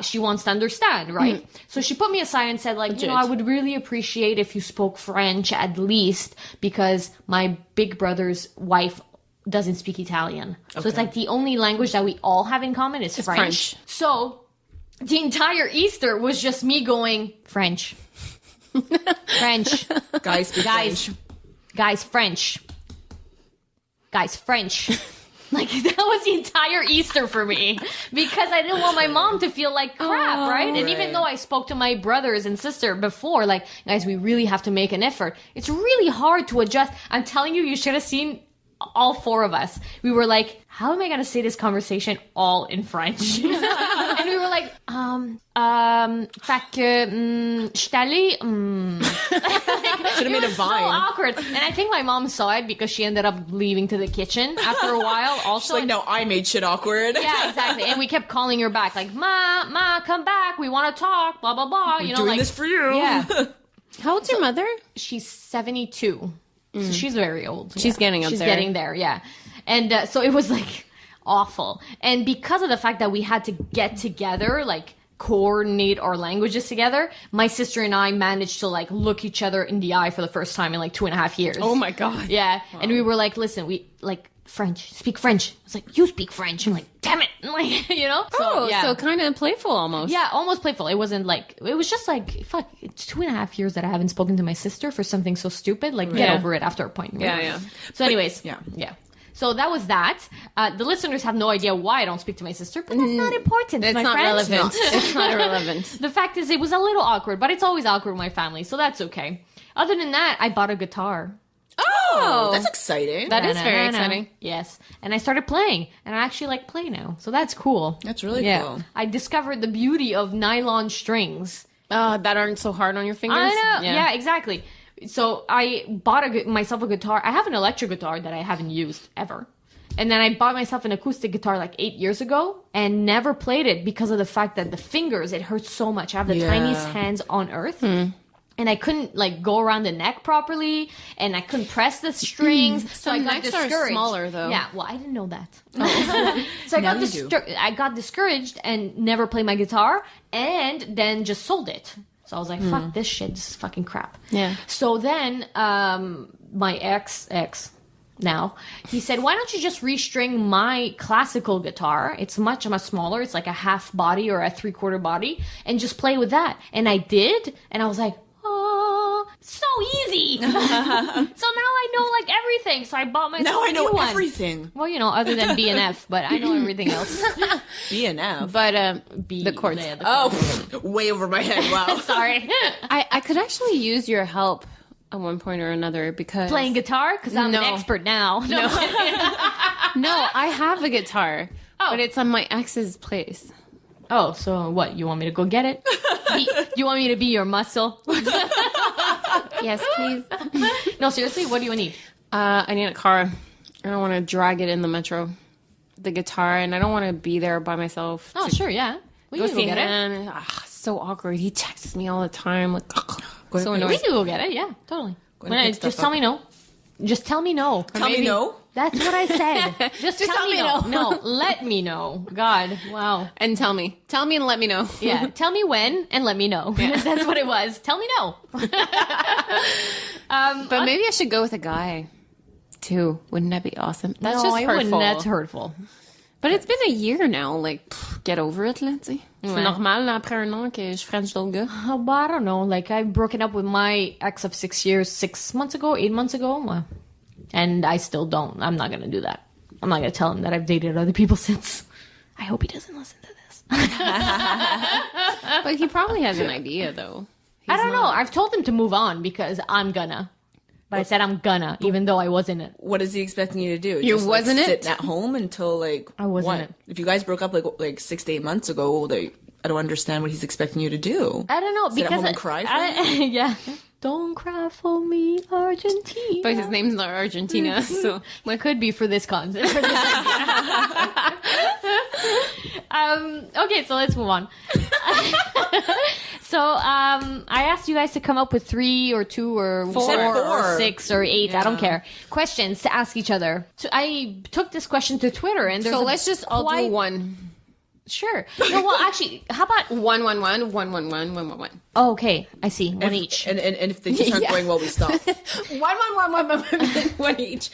she wants to understand, right? So she put me aside and said, like, I would really appreciate if you spoke French at least, because my big brother's wife doesn't speak Italian. So it's like the only language that we all have in common is French. So the entire Easter was just me going, French. French. Guys, speak French. Guys, French. Guys, French. Like, that was the entire Easter for me, because I didn't want my mom to feel like crap, right? And even though I spoke to my brothers and sister before, like, guys, we really have to make an effort. It's really hard to adjust. I'm telling you, you should have seen all four of us. We were like, how am I going to say this conversation all in French? And we were like, fait que, j'étais allée, Should have made a vine. So awkward. And I think my mom saw it because she ended up leaving to the kitchen after a while. Also, She's like, no, I made shit awkward. Yeah, exactly. And we kept calling her back, like, Ma, come back. We want to talk, blah, blah, blah. We're doing this for you. Yeah. How old's your mother? She's 72. So she's very old. She's getting up there. She's getting there, yeah. And so it was, like, awful. And because of the fact that we had to get together, like, coordinate our languages together, my sister and I managed to, like, look each other in the eye for the first time in, like, 2.5 years. Oh, my God. Yeah. Wow. And we were like, listen, we, like, French, speak French. I was like, you speak French. I'm like, damn it. Like, you know? So kind of playful almost. Yeah, almost playful. It wasn't like, it was just like, fuck, it's 2.5 years that I haven't spoken to my sister for something so stupid. Like, get over it after a point. Right? Yeah. So anyways, yeah. So that was that. The listeners have no idea why I don't speak to my sister, but that's not important. It's not relevant. It's not irrelevant. The fact is, it was a little awkward, but it's always awkward with my family, so that's okay. Other than that, I bought a guitar. Oh, that's exciting. That is very exciting. Yes. And I started playing, and I actually like play now. So that's cool. That's really cool. I discovered the beauty of nylon strings. That aren't so hard on your fingers. I know. Yeah, exactly. So I bought myself a guitar. I have an electric guitar that I haven't used ever. And then I bought myself an acoustic guitar like 8 years ago and never played it because of the fact that the fingers, it hurts so much. I have the tiniest hands on earth. And I couldn't, like, go around the neck properly, and I couldn't press the strings. So I got discouraged. Are smaller, though. Yeah, well, I didn't know that. So I got discouraged and never played my guitar, and then just sold it. So I was like, fuck this shit. This is fucking crap. Yeah. So then my ex now, he said, why don't you just restring my classical guitar? It's much smaller. It's like a half body or a 3/4 body, and just play with that. And I did, and I was like, oh, so easy. So now I know, like, everything. So I bought myself Now I know a new one. everything. Well, other than B and F, but I know everything else. B and F. But the chords. Yeah, the chords. Way over my head. Wow. Sorry. I could actually use your help at one point or another because... Playing guitar? Because I'm an expert now. No, I have a guitar, but it's on my ex's place. Oh, so what? You want me to go get it? You want me to be your muscle? Yes, please. No, seriously, what do you need? I need a car. I don't want to drag it in the metro. The guitar, and I don't want to be there by myself. Oh, sure, yeah. We go can see go get him. it. So awkward. He texts me all the time. Like, so We annoying. can go get it, yeah, totally. Just tell me no. Just tell me no. Tell me no? That's what I said. Just tell me no. No, let me know. God, wow. And tell me and let me know. Yeah, tell me when and let me know. Yeah. That's what it was. Tell me no. But maybe I should go with a guy, too. Wouldn't that be awesome? That's no, just hurtful. Wouldn't. That's hurtful. But it's been a year now. Like, get over it, là, tu sais. C'est normal, là, après un an, que je French d'autres gars. Oh, but I don't know. Like, I've broken up with my ex of 6 years, 8 months ago. And I still don't. I'm not going to do that. I'm not going to tell him that I've dated other people since. I hope he doesn't listen to this. But he probably has an idea, though. I don't know. I've told him to move on because I'm gonna. But I said I'm gonna, even though I wasn't it. What is he expecting you to do? You just, wasn't like, it? Sitting at home until, like, I wasn't what? it. If you guys broke up like 6 to 8 months ago, I don't understand what he's expecting you to do. I don't know. Sit because at home and cry for him? Yeah. Don't cry for me, Argentina. But his name's not Argentina, so... It could be for this concert. Okay, so let's move on. So I asked you guys to come up with 3 or 2 or 4 or 6 or 8. I don't care. Questions to ask each other. So I took this question to Twitter, and there's let's just all do one. Sure. No, well, actually, how about 1, 1, 1, 1, 1, 1, 1, 1, 1. Oh, okay. I see. One each. And if they just aren't going well, we stop. 1, 1, 1, 1, 1, 1 each.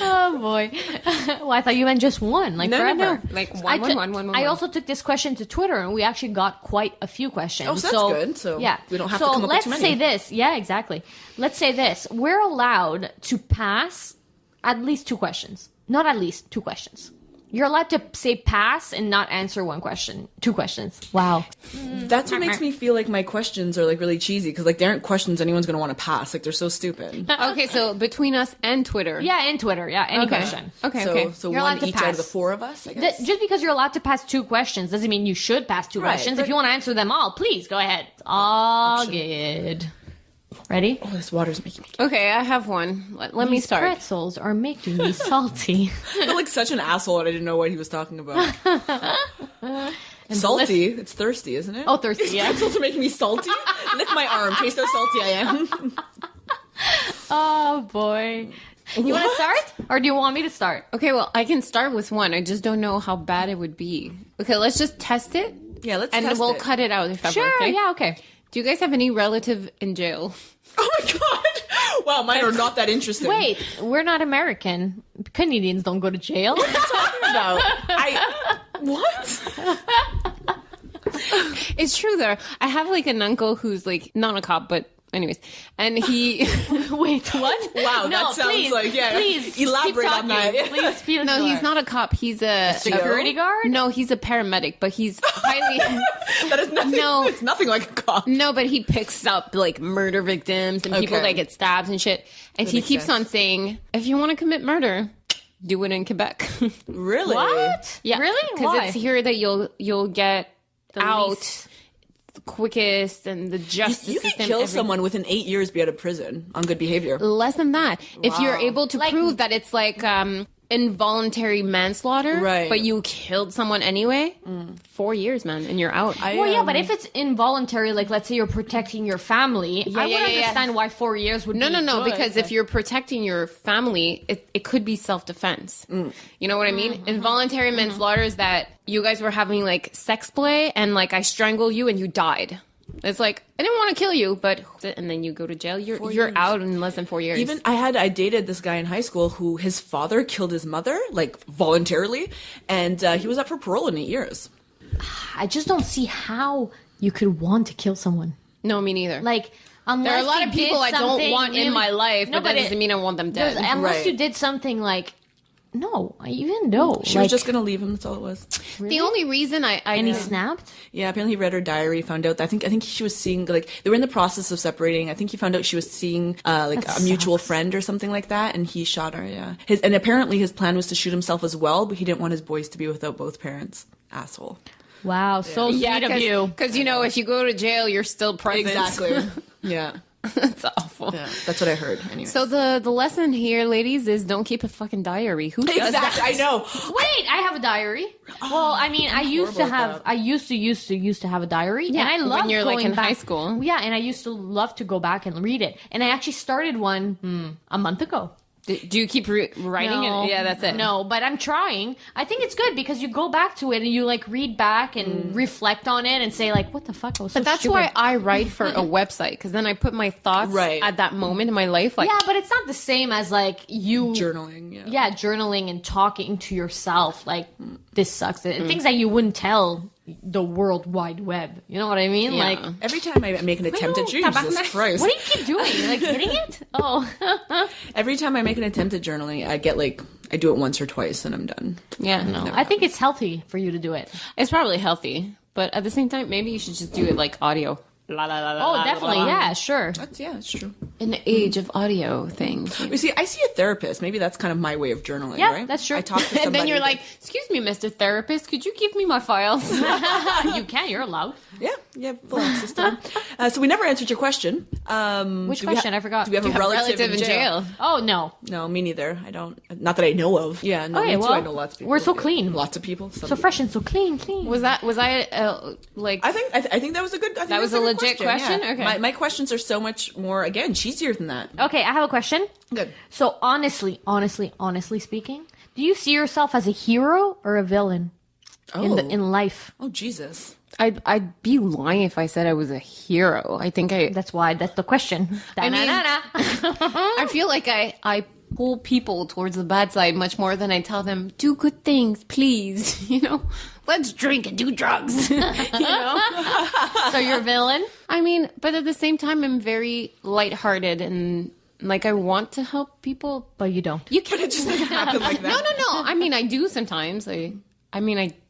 Oh boy. Well, I thought you meant just one, like forever. Like 1, 1, 1, 1, 1. I also took this question to Twitter, and we actually got quite a few questions. Oh, so that's good. So yeah, we don't have to come up with too many. So let's say this. Yeah, exactly. Let's say this. We're allowed to pass at least 2 questions. Not at least 2 questions. You're allowed to say pass and not answer 1 question. 2 questions. Wow. That's what makes me feel like my questions are like really cheesy because like they aren't questions anyone's going to want to pass. Like they're so stupid. Okay, so between us and Twitter. Yeah, and Twitter. Yeah, any question. Okay. So You're one allowed to each pass. out of the 4 of us, I guess. Just because you're allowed to pass 2 questions doesn't mean you should pass 2 questions. If you want to answer them all, please go ahead. It's all good. Ready? Oh, this water's making me... Okay, I have one. Let me start. Pretzels are making me salty. I feel like such an asshole and I didn't know what he was talking about. Salty? It's thirsty, isn't it? Oh, thirsty, yeah. Pretzels are making me salty? Lick my arm. Taste how salty I am. Oh, boy. You want to start? Or do you want me to start? Okay, well, I can start with one. I just don't know how bad it would be. Okay, let's just test it. Yeah, let's and test we'll it. cut it out if ever, Sure, okay? yeah, okay. Do you guys have any relative in jail? Oh my god! Wow, mine are not that interesting. Wait, we're not American. Canadians don't go to jail. What are you talking about? What? It's true, though. I have, like, an uncle who's, like, not a cop, but anyways. And he... Wait, what? Wow, No, that sounds please, like, yeah. Please, elaborate keep on talking. that. Please, feel No, he's not a cop. He's a security guard? No, he's a paramedic, but he's highly... That is nothing. No. It's nothing like a cop. No, but he picks up, like, murder victims and people Okay. that get stabbed and shit. And he makes keeps sense. on saying, if you want to commit murder, do it in Quebec. Really? What? Yeah. Really? Because Why? it's here that you'll get out least- the quickest and the justice You can system. kill everything. someone within 8 years, be out of prison on good behavior. Less than that. If you're able to Like- prove that it's like involuntary manslaughter, Right. but you killed someone anyway, 4 years, man, and you're out. Well, yeah, but if it's involuntary, like let's say you're protecting your family, I would understand why 4 years would No, be no, good, because but- if you're protecting your family, it could be self-defense. You know what I mean? Involuntary manslaughter is that you guys were having, like, sex play, and, like, I strangled you and you died. It's like, I didn't want to kill you, but... And then you go to jail. You're out in less than 4 years. Even I dated this guy in high school who his father killed his mother, like voluntarily, and he was up for parole in 8 years. I just don't see how you could want to kill someone. No, me neither. Like, unless there are a lot you of people did I don't something want in really- my life, No, but that doesn't mean I want them dead. unless Right. you did something like, no, even though. She was just gonna leave him. That's all it was. The only reason I And he snapped? Yeah, apparently he read her diary, found out. I think she was seeing, like, they were in the process of separating. I think he found out she was seeing like That a mutual friend or something like that, and he shot her. Yeah, and apparently his plan was to shoot himself as well, but he didn't want his boys to be without both parents. Asshole. Wow, so sweet of you. Because, you know, if you go to jail, you're still present. Exactly. Yeah. That's awful. Yeah, that's what I heard. Anyway. So the lesson here, ladies, is don't keep a fucking diary. Who does exactly, that? I know. Wait, I have a diary. Well, I mean, I used to have. I used to have a diary, and I loved when you're going like in back. high school. Yeah, and I used to love to go back and read it. And I actually started one a month ago. Do you keep writing it? Yeah, that's it. No, but I'm trying. I think it's good because you go back to it and you like read back and reflect on it and say like, "What the fuck?" I was so But that's stupid. why I write for a website, because then I put my thoughts Right. at that moment in my life. Like, Yeah, but it's not the same as like you Journaling. Yeah. Yeah, journaling and talking to yourself. Like this sucks. Things that you wouldn't tell the World Wide Web. You know what I mean? Yeah. Like. Every time I make an attempt at Jesus Christ. What do you keep doing? Like hitting it? Oh. Every time I make an attempt at journaling, I get like I do it once or twice and I'm done. yeah, No, I think it's healthy for you to do it. it's probably healthy, but at the same time, maybe you should just do it like audio. La, la, la, la, Oh, la, definitely. la, la. Yeah, sure. That's true. in the age of audio things. You see, I see a therapist. Maybe that's kind of my way of journaling, Yeah, right? that's true. I talk to somebody. And then you're like, excuse me, Mr. Therapist, could you give me my files? You can. You're allowed. yeah, full access to them. So we never answered your question. Which question? I forgot. Do we have a relative in jail? Oh, no. No, me neither. I don't. Not that I know of. Yeah, no, Okay, me too. well, I know lots of people. we're so clean. Lots of people. So fresh and so clean. Was I like? I think that was a good. That was a legit question? Yeah. Okay. My questions are so much more, again, cheesier than that. Okay, I have a question. Good. So honestly speaking, do you see yourself as a hero or a villain in life? Oh, Jesus. I'd be lying if I said I was a hero. I think That's the question. I feel like I pull people towards the bad side much more than I tell them, do good things, please. You know, let's drink and do drugs. You know? So you're a villain? I mean, but at the same time, I'm very lighthearted and like I want to help people. But you don't. You can't. It just doesn't happen like that. No. I mean, I do sometimes. I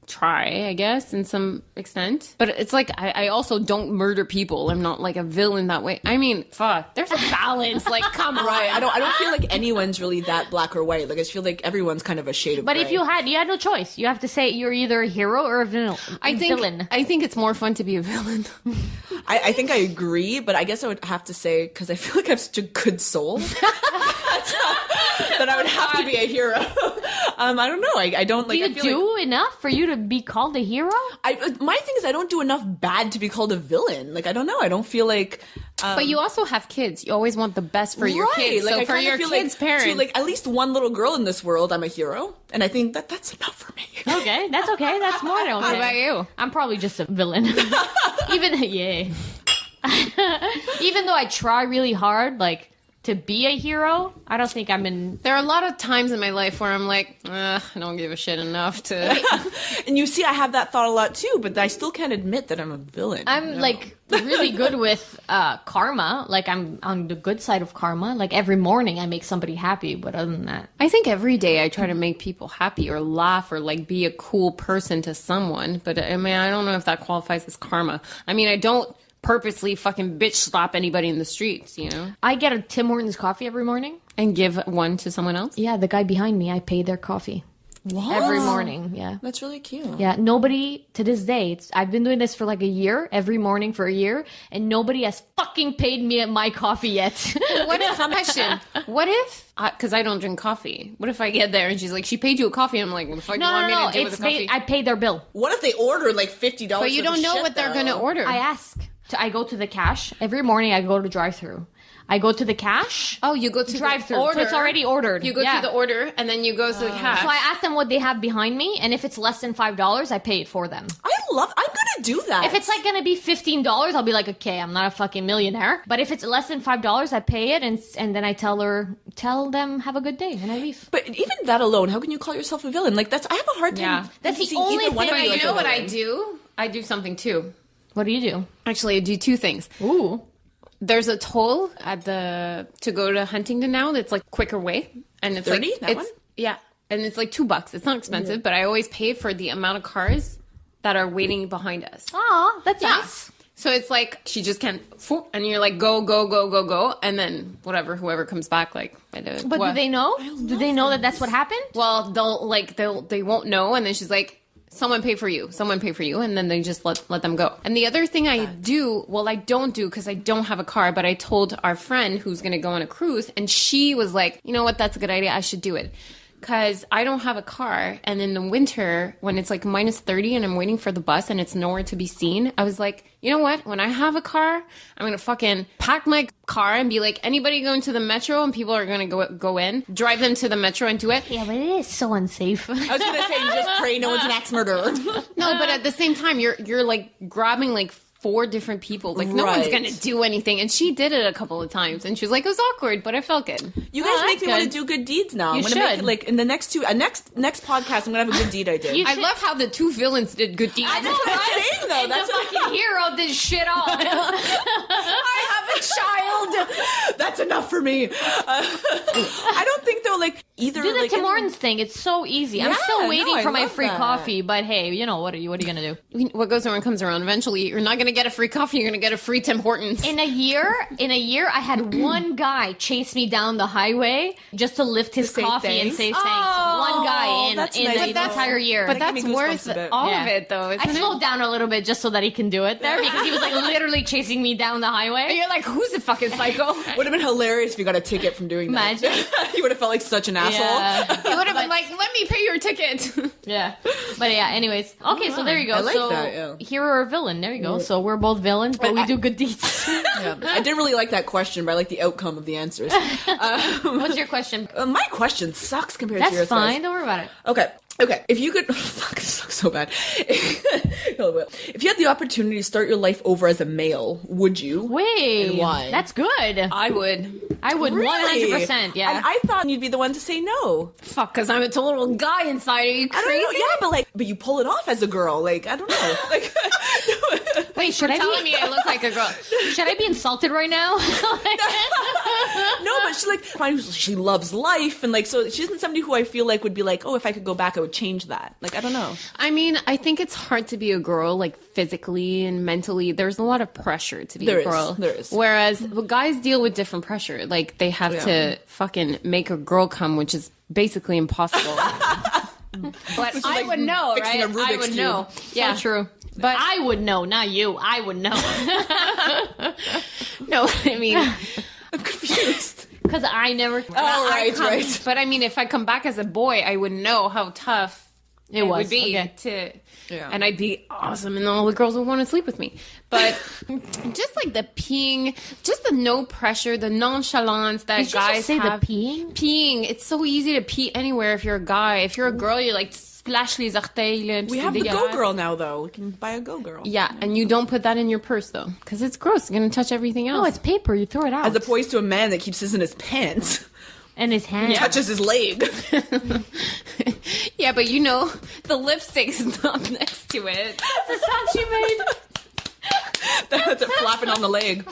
try, I guess, in some extent. But it's like, I also don't murder people. I'm not like a villain that way. I mean, fuck, there's a balance. Like, come on. Right. I don't feel like anyone's really that black or white. Like, I just feel like everyone's kind of a shade of But gray. if you had no choice. You have to say you're either a hero or a villain. I think it's more fun to be a villain. I think I agree, but I guess I would have to say, because I feel like I have such a good soul, that I would have to be a hero. I don't know. I don't like. Do you do enough for you to be called a hero? My thing is, I don't do enough bad to be called a villain. Like, I don't know. I don't feel like. But you also have kids. You always want the best for your kids. Like, so I for your feel kids' like, parents, to, like, at least one little girl in this world, I'm a hero, and I think that's enough for me. Okay, that's okay. That's more than okay. How about you? I'm probably just a villain. Even though I try really hard, like, to be a hero, I don't think I'm in. There are a lot of times in my life where I'm like, I don't give a shit enough to. And you see, I have that thought a lot too, but I still can't admit that I'm a villain. I'm like really good with karma. Like, I'm on the good side of karma. Like, every morning I make somebody happy, but other than that, I think every day I try to make people happy or laugh or like be a cool person to someone. But I mean, I don't know if that qualifies as karma. I mean, I don't purposely fucking bitch slap anybody in the streets, you know? I get a Tim Hortons coffee every morning. And give one to someone else? Yeah, the guy behind me, I pay their coffee. What? Every morning, yeah. That's really cute. Yeah, nobody, to this day, I've been doing this for like a year, every morning for a year, and nobody has fucking paid me my coffee yet. What if, question, what if, because I don't drink coffee, what if I get there and she's like, she paid you a coffee, and I'm like, what the fuck do you want me to do with the coffee? I pay their bill. What if they order like $50? But you don't know what they're going to order. I ask. I go to the cash. Every morning I go to drive-thru. I go to the cash. Oh, you go to drive-thru. the order. So it's already ordered. You go to the order, and then you go to the cash. So I ask them what they have behind me, and if it's less than $5, I pay it for them. I'm gonna do that. If it's like gonna be $15, I'll be like, okay, I'm not a fucking millionaire. But if it's less than $5, I pay it, and then I tell them have a good day, and I leave. But even that alone, how can you call yourself a villain? Like, I have a hard time. Yeah. That's the seeing only either one thing of But as you a know what villain. I do? I do something too. What do you do? Actually, I do two things. Ooh. There's a toll to go to Huntington now that's like quicker way. And it's 30? like, That one? Yeah. And it's like $2. It's not expensive, but I always pay for the amount of cars that are waiting behind us. Aw, that's nice. So it's like, she just can't, and you're like, go, go, go, go, go. And then whoever comes back, like, But do they know? Do they know that that's what happened? Well, they won't know. And then she's like, someone pay for you, and then they just let them go. And the other thing I don't do because I don't have a car, but I told our friend who's going to go on a cruise, and she was like, you know what, that's a good idea, I should do it. Because I don't have a car, and in the winter, when it's like -30 and I'm waiting for the bus and it's nowhere to be seen, I was like, you know what? When I have a car, I'm going to fucking pack my car and be like, anybody going to the metro and people are going to go in, drive them to the metro and do it. Yeah, but it is so unsafe. I was going to say, you just pray no one's an axe murderer. No, but at the same time, you're like grabbing like 4 different people. Like, no one's going to do anything. And she did it a couple of times. And she was like, it was awkward, but I felt good. You guys make me want to do good deeds now. I'm going to make it, like, in the next podcast, I'm going to have a good deed I did. I love how the 2 villains did good deeds. I know what I'm saying, though. And That's the fucking hero did shit all. I have a child. That's enough for me. I don't think, though, like, either... Do the like, Tim Hortons thing. It's so easy. I'm still waiting I for my love free that. coffee, but hey, you know, what are you going to do? What goes around comes around. Eventually, you're not going to get a free coffee, you're gonna get a free Tim Hortons. In a year, I had one guy chase me down the highway just to lift his coffee and say thanks. One guy in the entire year. But that's worth all of it, though. I slowed down a little bit just so that he can do it there because he was like literally chasing me down the highway. And you're like, who's the fucking psycho? Would have been hilarious if you got a ticket from doing that. Imagine. You would have felt like such an asshole. Yeah. He would have been like, let me pay your ticket. Yeah. But yeah, anyways. Okay, so there you go. I like so that, hero or villain. There you go. So we're both villains, but we do good deeds. Yeah. I didn't really like that question, but I like the outcome of the answers. What's your question? My question sucks compared That's to yours. fine. Don't worry about it. Okay. If you could, fuck, this sucks so bad. If you had the opportunity to start your life over as a male, would you? Wait, And why? That's good. I would. Really? 100%. Yeah. And I thought you'd be the one to say no. Fuck, because I'm a total guy inside. Are you crazy? I don't know. Yeah, but you pull it off as a girl. Like, I don't know. Like, Wait, should I telling me I look like a girl. Should I be insulted right now? no, but she loves life, and like, so she isn't somebody who I feel like would be like, oh, if I could go back, I would change that. Like, I don't know. I mean, I think it's hard to be a girl, like physically and mentally. There's a lot of pressure to be a girl. There is. Whereas guys deal with different pressure. Like, they have to fucking make a girl come, which is basically impossible. But I would know, right? I would know. Yeah, so true. But I would know, not you. I would know. No, I mean, I'm confused. Because I never. Right. But I mean, if I come back as a boy, I would know how tough it would be to. Yeah. And I'd be awesome, and all the girls would want to sleep with me. But just like the peeing, just the no pressure, the nonchalance that guys have. The peeing? Peeing. It's so easy to pee anywhere if you're a guy. If you're a girl, you're like, splash les orteils. We have the Go Girl now, though. We can buy a Go Girl. Yeah, and you don't put that in your purse, though, because it's gross. You're going to touch everything else. No, it's paper. You throw it out. As opposed to a man that keeps this in his pants. And his hand. Touches his leg. Yeah, but you know, the lipstick's not next to it. That's the sound she made. That's it flapping on the leg.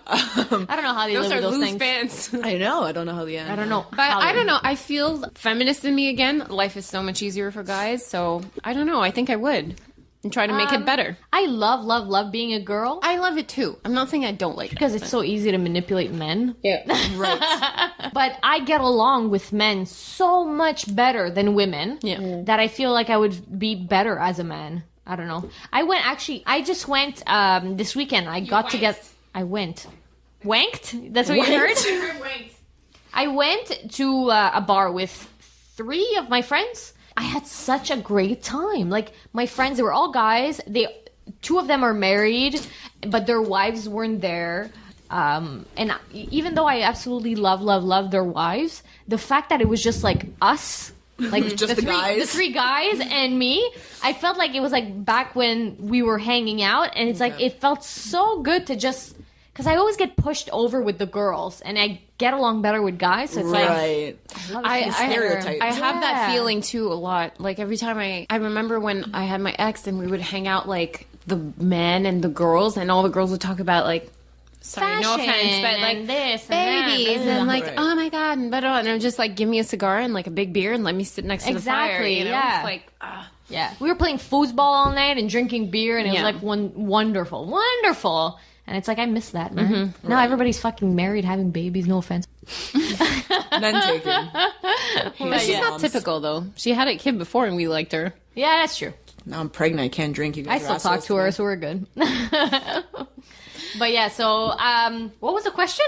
I don't know how they live with those things. Pants. I know. I don't know how the end. I don't know. But I don't know. I feel feminist in me again. Life is so much easier for guys. So I don't know. I think I would. And try to make it better. I love being a girl. I love it too. I'm not saying I don't like it. Because it's so easy to manipulate men. Yeah. Right. But I get along with men so much better than women that I feel like I would be better as a man. I don't know. I just went this weekend. I went. Wanked? That's what you heard? I went to a bar with 3 of my friends. I had such a great time. Like, my friends, they were all guys. 2 of them are married, but their wives weren't there. And even though I absolutely love their wives, the fact that it was just like us, like just the guys, the 3 guys and me, I felt like it was like back when we were hanging out, and it's like it felt so good to just. Because I always get pushed over with the girls, and I get along better with guys. So it's right. like stereotype. I have that feeling too a lot. Like every time I remember when I had my ex and we would hang out like the men and the girls, and all the girls would talk about like, sorry, no offense, but like this and babies and like, right. oh my god, and I'm just like, give me a cigar and like a big beer and let me sit next to the fire. You know? Yeah. It's like, yeah. We were playing foosball all night and drinking beer, and it was like wonderful. And it's like, I miss that, man. Mm-hmm. Now everybody's fucking married, having babies. No offense. None taken. But she's not typical, though. She had a kid before, and we liked her. Yeah, that's true. Now I'm pregnant. I can't drink. You guys I still talk to her, so we're good. But yeah, so what was the question?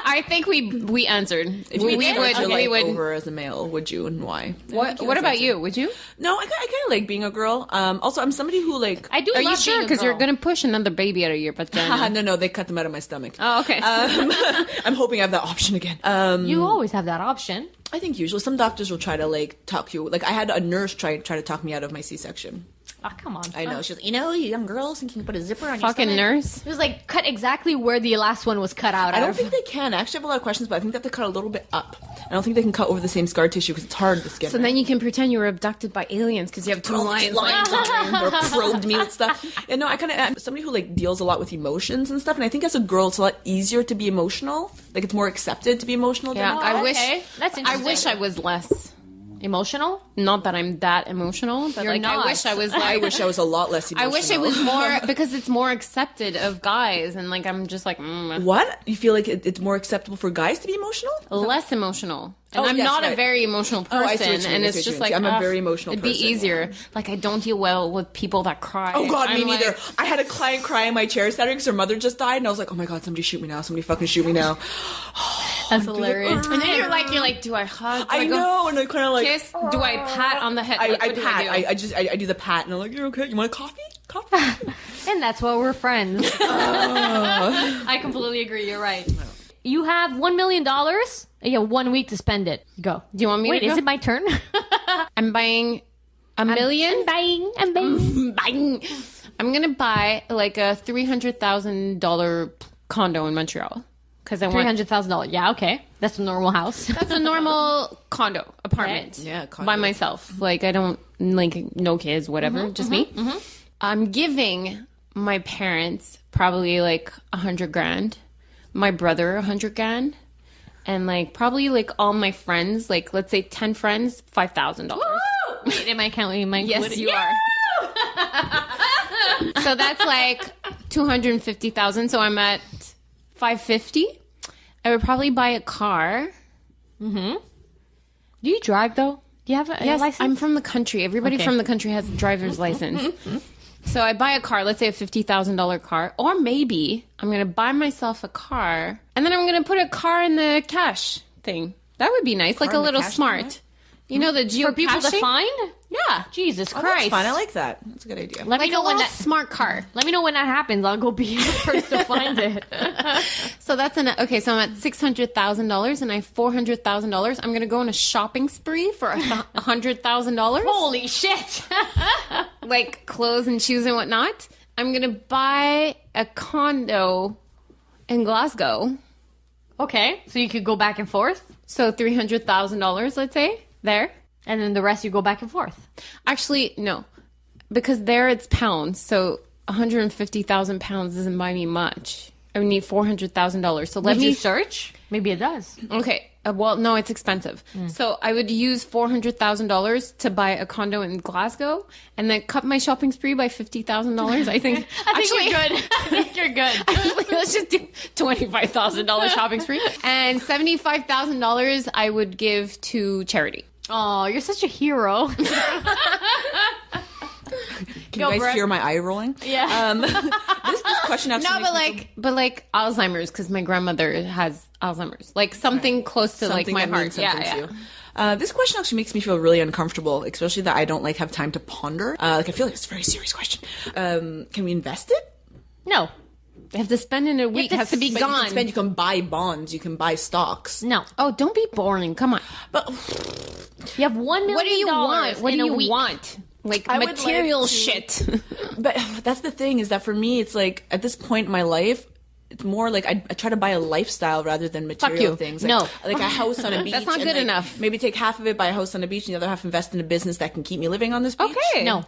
I think we answered. If we would over as a male, would you, and why? What about you? Would you? No, I kind of like being a girl. Also, I'm somebody who like. I do. Are love you sure? Because you're gonna push another baby out of your vagina. No, they cut them out of my stomach. Oh, okay. I'm hoping I have that option again. You always have that option. I think usually some doctors will try to like talk you. Like I had a nurse try to talk me out of my C-section. Oh, come on. I know. She's like, you young girls think you can put a zipper on fucking your nurse. It was like cut exactly where the last one was cut out. I don't think they can. I actually have a lot of questions, but I think they have to cut a little bit up. I don't think they can cut over the same scar tissue because it's hard to skin. So then you can pretend you were abducted by aliens because you have 2 lines or probed me with stuff. And no, I'm somebody who like deals a lot with emotions and stuff. And I think as a girl, it's a lot easier to be emotional. Like it's more accepted to be emotional. Yeah, than I wish. That's interesting. I wish I was less. Emotional? Not that I'm that emotional, but You're like not. I wish I was like I wish I was a lot less I emotional. wish it was more because it's more accepted of guys, and like I'm just like What? You feel like it's more acceptable for guys to be emotional? less emotional. And Oh, I'm yes, not a right. very emotional person, I see what you mean, and I it's see what you just mean. like I'm a very emotional it'd person, be easier. Like I don't deal well with people that cry. Oh God, me I'm neither. like- I had a client cry in my chair Saturday because her mother just died, and I was like, "Oh my God, somebody shoot me now! Somebody fucking shoot me now!" That's hilarious. and then you're like, do I hug? Do I go know, and I kind of like kiss? Do I pat on the head? Like, I what do pat. I do? I do the pat, and I'm like, "You're okay? You want a coffee? Coffee?" And that's why we're friends. I completely agree. You're right. You have $1 million. You have 1 week to spend it. Go. Do you want me Wait, to go? is it my turn? I'm buying a million. I'm buying. Bang. I'm gonna buy like a $300,000 condo in Montreal because I want. $300,000. Yeah, okay. That's a normal house. That's a normal condo apartment. Okay. Yeah, condo. By myself. Like I don't like no kids, whatever. Just me. I'm giving my parents probably like $100,000. My brother $100,000. And like probably like all my friends, like let's say 10 friends, $5,000. Wait, am I counting? Am I Yes, included? you are. So that's like 250,000. So I'm at 550. I would probably buy a car. Do you drive though? Do you have a Yes, license? I'm from the country. Everybody Okay. from the country has a driver's license. So I buy a car, let's say a $50,000 car, or maybe I'm going to buy myself a car and then I'm going to put a car in the cash thing. That would be nice, like a in the little cash smart. thing, You know the geocaching? for people to find? Yeah. Jesus Oh, Christ. that's fun. I like that. That's a good idea. Let me Like know a when little that. smart car. Let me know when that happens. I'll go be the first to find it. So that's okay. So I'm at $600,000 and I have $400,000. I'm gonna go on a shopping spree for $100,000, Holy shit! like clothes and shoes and whatnot. I'm gonna buy a condo in Glasgow. Okay, so you could go back and forth, So $300,000, let's say there. and then the rest you go back and forth. Actually, no, because there it's pounds. So 150,000 pounds doesn't buy me much. I would need $400,000. So let Did me you search? Maybe it does. Okay. Well, no, it's expensive. So I would use $400,000 to buy a condo in Glasgow, and then cut my shopping spree by $50,000. I think. I think you're good. I think you're good. Let's just do $25,000 shopping spree, and $75,000 I would give to charity. Oh, you're such a hero. Can you guys Brett. hear my eye rolling? Yeah. This question actually No, makes me but like Alzheimer's, because my grandmother has Alzheimer's. Like something close to like something my that heart. means something Yeah, to yeah. you. This question actually makes me feel really uncomfortable, especially that I don't like have time to ponder. Like I feel like it's a very serious question. Can we invest it? No. You have to spend in a week. to Has to be But you gone. can spend. You can buy bonds. You can buy stocks. No. Oh, don't be boring. Come on. But You have $1 million. What do you want? What in do a you week. want? Like I would material like to- shit. but that's the thing is that for me, it's like at this point in my life, it's more like I try to buy a lifestyle rather than material you. things. No. Like a house on a beach. That's not and, good like, enough. Maybe take half of it, buy a house on the beach, and the other half invest in a business that can keep me living on this beach. Okay. No.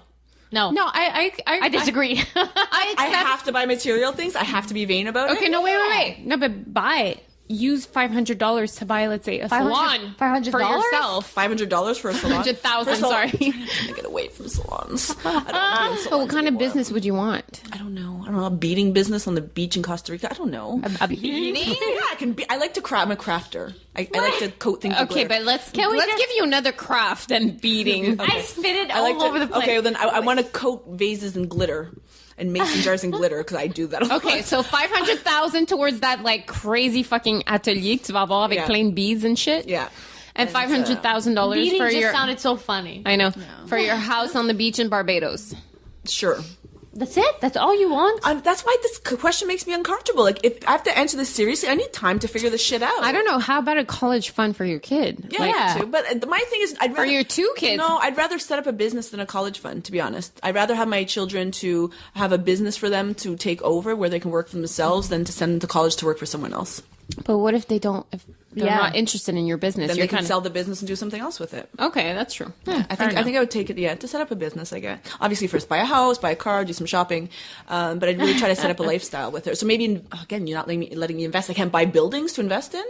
No. No, I disagree. I I accept. have to buy material things. I have to be vain about it. Okay, no, wait. No, but buy. Use $500 to buy, let's say, a salon $500? for yourself. $500 for a salon. 100,000. For a salon. Sorry. I'm trying to get away from salons. I don't want to be in salons But what kind of anymore. business would you want? I don't know. A beading business on the beach in Costa Rica. I don't know. A beading? Yeah, I can be. I like to craft. I'm a crafter. I like to coat things. with Okay, glitter. but let's we let's just- give you another craft than beading. I spit it I all like to, over the place. Okay, well then I want to coat vases in glitter and mason jars in glitter because I do that. A lot. Okay, so 500,000 towards that like crazy fucking atelier que tu vas avoir avec Yeah. plein de beads and shit. Yeah. And $500,000 Beading for just your. sounded so funny. I know for your house on the beach in Barbados. Sure. That's it? That's all you want? That's why this question makes me uncomfortable. Like, if I have to answer this seriously, I need time to figure this shit out. I don't know. How about a college fund for your kid? Yeah, Like, I have to. But my thing is, I'd rather, for your two kids. No, I'd rather set up a business than a college fund. To be honest, I'd rather have my children to have a business for them to take over, where they can work for themselves, than to send them to college to work for someone else. But what if they don't? If they're Yeah. not interested in your business, Then you're they can kind sell the business and do something else with it. Okay, that's true. I think I would take it. Yeah, to set up a business. I guess obviously first buy a house, buy a car, do some shopping, but I'd really try to set up a lifestyle with her. So maybe again, you're not letting me invest. I can't buy buildings to invest in.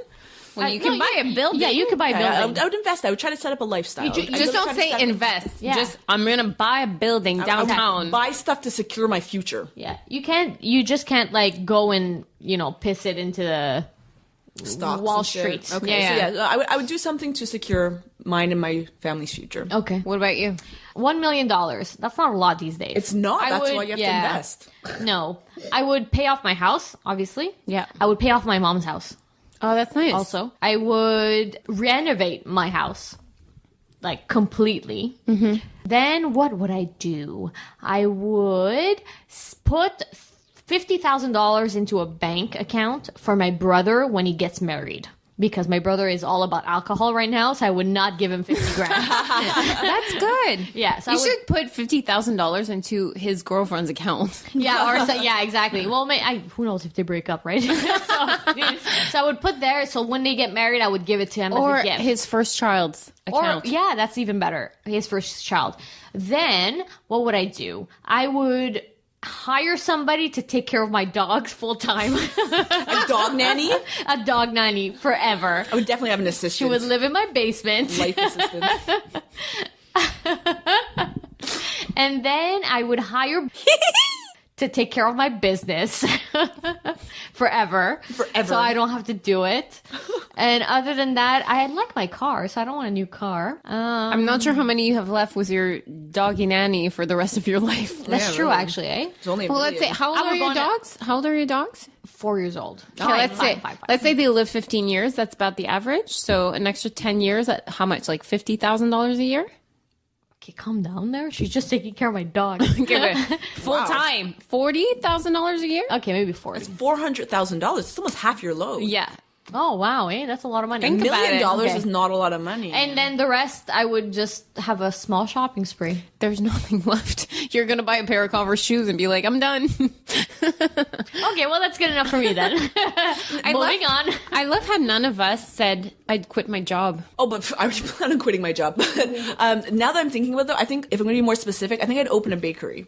Well, you can buy a building. Yeah, you could buy a building. I would invest. I would try to set up a lifestyle. Just don't say invest. Yeah. Just, I'm going to buy a building downtown. Buy stuff to secure my future. Yeah, you just can't like go and, piss it into the Stocks Wall and shit. Street. Okay, Yeah. so I would do something to secure mine and my family's future. Okay. What about you? $1 million. That's not a lot these days. It's not. That's why you have to invest. No. I would pay off my house, obviously. Yeah. I would pay off my mom's house. Oh, that's nice. Also, I would renovate my house, like completely. Mm-hmm. Then what would I do? I would put $50,000 into a bank account for my brother when he gets married. Because my brother is all about alcohol right now, so I would not give him $50,000. That's good. Yeah, so you should put $50,000 into his girlfriend's account. Yeah, exactly. Well, who knows if they break up, right? so I would put there. So when they get married, I would give it to him Or as a gift. his first child's account. Or yeah, that's even better. His first child. Then what would I do? I would hire somebody to take care of my dogs full time. A dog nanny? A dog nanny forever. I would definitely have an assistant. She would live in my basement. Life assistant. And then I would hire to take care of my business forever. So I don't have to do it. And other than that, I like my car, so I don't want a new car. I'm not sure how many you have left with your doggy nanny for the rest of your life. That's true, really. actually, eh? It's only a Well, let's say, million. how old are your dogs? How old are your dogs? 4 years old. Okay, Five. let's say they live 15 years. That's about the average. So an extra 10 years, at how much? Like $50,000 a year? Okay, calm down there. She's just taking care of my dog. Full time. $40,000 a year? Okay, maybe 4. $400,000. It's almost half your load. Yeah. Oh, wow, eh? That's a lot of money. Think $1 about million it. dollars is not a lot of money. And then the rest, I would just have a small shopping spree. There's nothing left. You're going to buy a pair of Converse shoes and be like, I'm done. Okay, well, that's good enough for me then. Moving on. I love how none of us said I'd quit my job. Oh, but I was planning on quitting my job. Now that I'm thinking about it, though, I think if I'm going to be more specific, I think I'd open a bakery.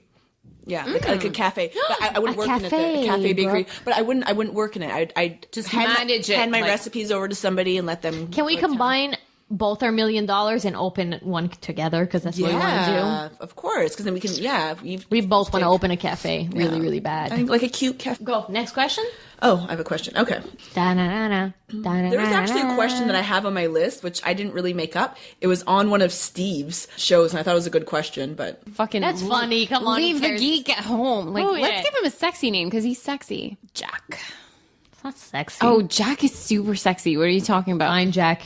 Yeah, like a cafe. But I wouldn't work in it. A cafe bakery. Bro. But I wouldn't work in it. I'd Just hand manage it, hand my like- recipes over to somebody and let them. Can we combine both our $1 million and open one together? Because that's what we want to Yeah, of course. Because then we can. Yeah, we both want to open a cafe really, really bad. I think like a cute cafe. Go. Next question. Oh, I have a question. Okay. Da-na-na-na. There was actually a question that I have on my list, which I didn't really make up. It was on one of Steve's shows, and I thought it was a good question, but Fucking That's funny. Come on. leave who the cares? geek at home. Like, Oh, let's yeah. give him a sexy name because he's sexy. Jack. It's not sexy. Oh, Jack is super sexy. What are you talking about? fine, Jack.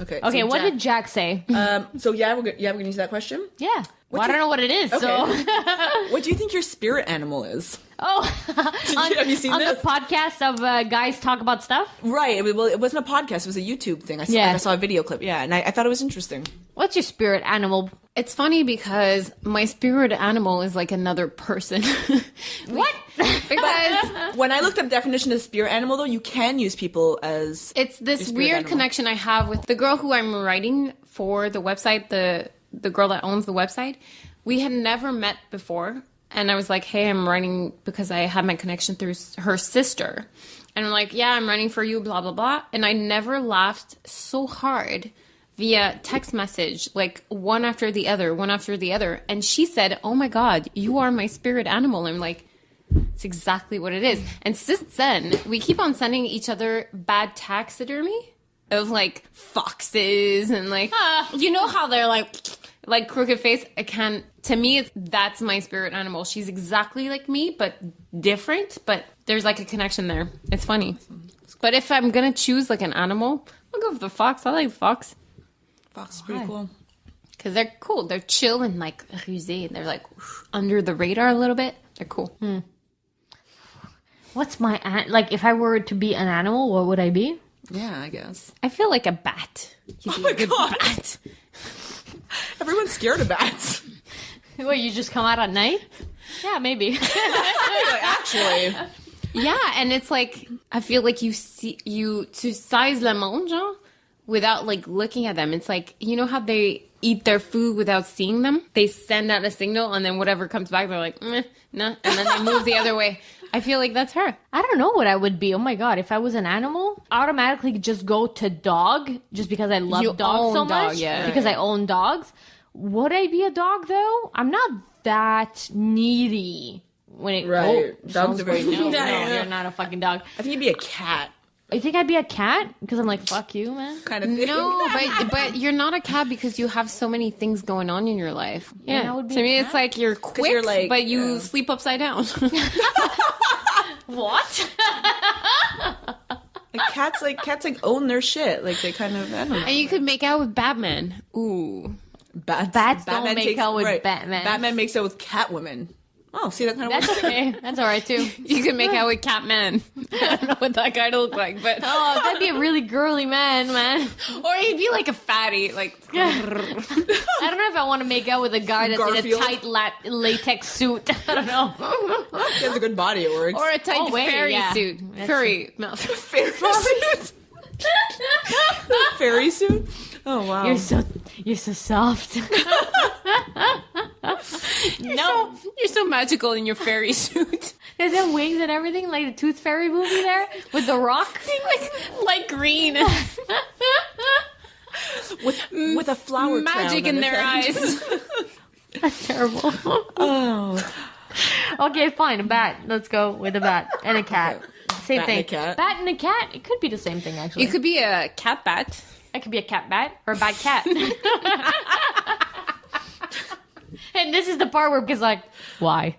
okay. Okay, so what Jack- did Jack say? So we're gonna use that question. Yeah. Well, I don't know what it is. Okay. So, What do you think your spirit animal is? have you seen on this? the podcast of guys talk about stuff? Right. Well, it wasn't a podcast. It was a YouTube thing. I saw a video clip. Yeah, and I thought it was interesting. What's your spirit animal? It's funny because my spirit animal is like another person. What? Because When I looked up definition of spirit animal, though, you can use people as it's this your spirit weird animal. connection I have with the girl who I'm writing for the website, the girl that owns the website. We had never met before. And I was like, hey, I'm writing because I had my connection through her sister. And I'm like, yeah, I'm writing for you, blah, blah, blah. And I never laughed so hard via text message, like one after the other. And she said, oh my God, you are my spirit animal. I'm like, it's exactly what it is. And since then, we keep on sending each other bad taxidermy of like foxes and like, you know how they're like crooked face. To me, that's my spirit animal. She's exactly like me, but different. But there's like a connection there. It's funny. But if I'm going to choose like an animal, I'll go with the fox. I like the fox. Fox is pretty cool. Because they're cool. They're chill and like rusé. They're like under the radar a little bit. They're cool. What's my like? If I were to be an animal, what would I be? Yeah, I guess. I feel like a bat. You'd be a good God. bat. Everyone's scared of bats. What, you just come out at night? Yeah, maybe. Actually. Yeah, and it's like I feel like you size le monde, genre, without like looking at them. It's like, you know how they eat their food without seeing them? They send out a signal and then whatever comes back, they're like, nah, and then they move the other way. I feel like that's her. I don't know what I would be. Oh my God. If I was an animal, I automatically just go to dog just because I love dogs so much. Because I own dogs. Would I be a dog though? I'm not that needy. When it dogs are very needy. No, you're not a fucking dog. I think you'd be a cat. You think I'd be a cat? Because I'm like, fuck you, man. Kind of thing. No, but you're not a cat because you have so many things going on in your life. Yeah, I would be to me, it's like you're quick, but you sleep upside down. What? Cats own their shit. Like they kind of, I don't know. And you could make out with Batman. Ooh. Bats don't make out with Batman. Batman makes out with Catwoman. Oh, see, that kind of works. That's okay. That's all right, too. You can make out with Catman. I don't know what that guy look like, but... Oh, that'd be a really girly man. Or he'd be like a fatty, like... I don't know if I want to make out with a guy that's Garfield. in a tight latex suit. I don't know. He has a good body, it works. Or a tight fairy suit. Furry. Fairy suit? Fairy suit? Oh, wow. You're so soft. You're so magical in your fairy suit. Does it have wings and everything, like the Tooth Fairy movie there with the rock? like green. with a flower magic in their eyes. That's terrible. Oh. Okay, fine. A bat. Let's go with a bat and a cat. Same bat thing. And a cat. Bat and a cat. It could be the same thing, actually. You could be a cat bat. I could be a cat bat or a bat cat. And this is the part where it's like, why?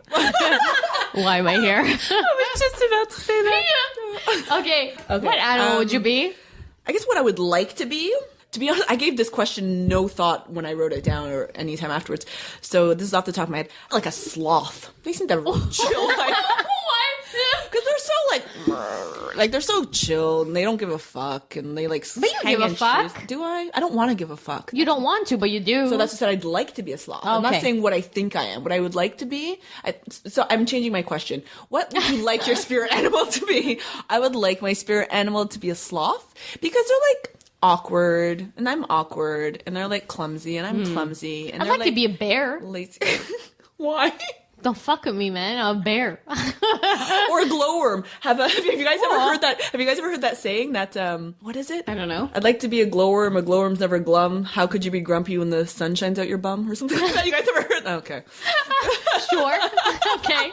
Why am I here? I was just about to say that. Yeah. Okay. What animal would you be? I guess what I would like to be honest, I gave this question no thought when I wrote it down or anytime afterwards. So this is off the top of my head. Like a sloth. They seem to really chill. Because they're so they're so chill and they don't give a fuck and they like. But you give a fuck. Shoes. Do I? I don't want to give a fuck. You don't want to, but you do. So that's what I said. I'd like to be a sloth. I'm not saying what I think I am. What I would like to be. So I'm changing my question. What would you like your spirit animal to be? I would like my spirit animal to be a sloth because they're like awkward and I'm awkward and they're like clumsy and I'm clumsy and I'd like to be a bear. Lazy. Why? Don't fuck with me, man. I'm a bear. Or a glowworm. Have you guys ever heard that? Have you guys ever heard that saying that what is it? I don't know. I'd like to be a glowworm. A glowworm's never glum. How could you be grumpy when the sun shines out your bum or something like that? You guys ever heard that? Okay. Sure. Okay.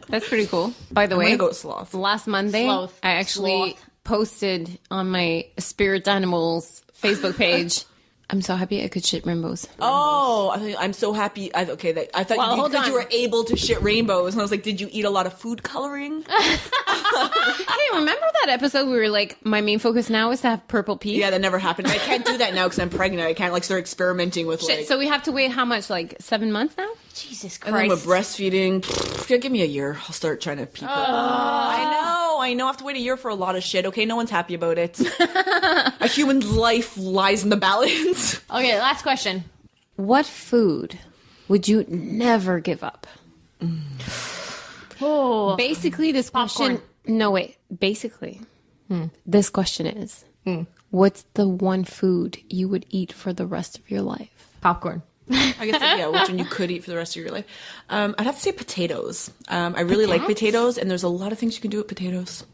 That's pretty cool. By the way, I'm gonna go with sloth. Last Monday, I actually posted on my Spirit Animals Facebook page. I'm so happy I could shit rainbows. Oh, I'm so happy. I thought you were able to shit rainbows. And I was like, did you eat a lot of food coloring? Hey, remember that episode we were like, my main focus now is to have purple pee? Yeah, that never happened. I can't do that now because I'm pregnant. I can't start experimenting with shit. So we have to wait how much? Like 7 months now? Jesus Christ. And then with breastfeeding, give me a year. I'll start trying to pee. I know. I have to wait a year for a lot of shit. Okay, no one's happy about it. A human's life lies in the balance. Okay, last question. What food would you never give up? Oh, basically, this question. Popcorn. No, wait. Basically, this question is: what's the one food you would eat for the rest of your life? Popcorn. I guess, which one you could eat for the rest of your life. I'd have to say potatoes. I really like potatoes, and there's a lot of things you can do with potatoes.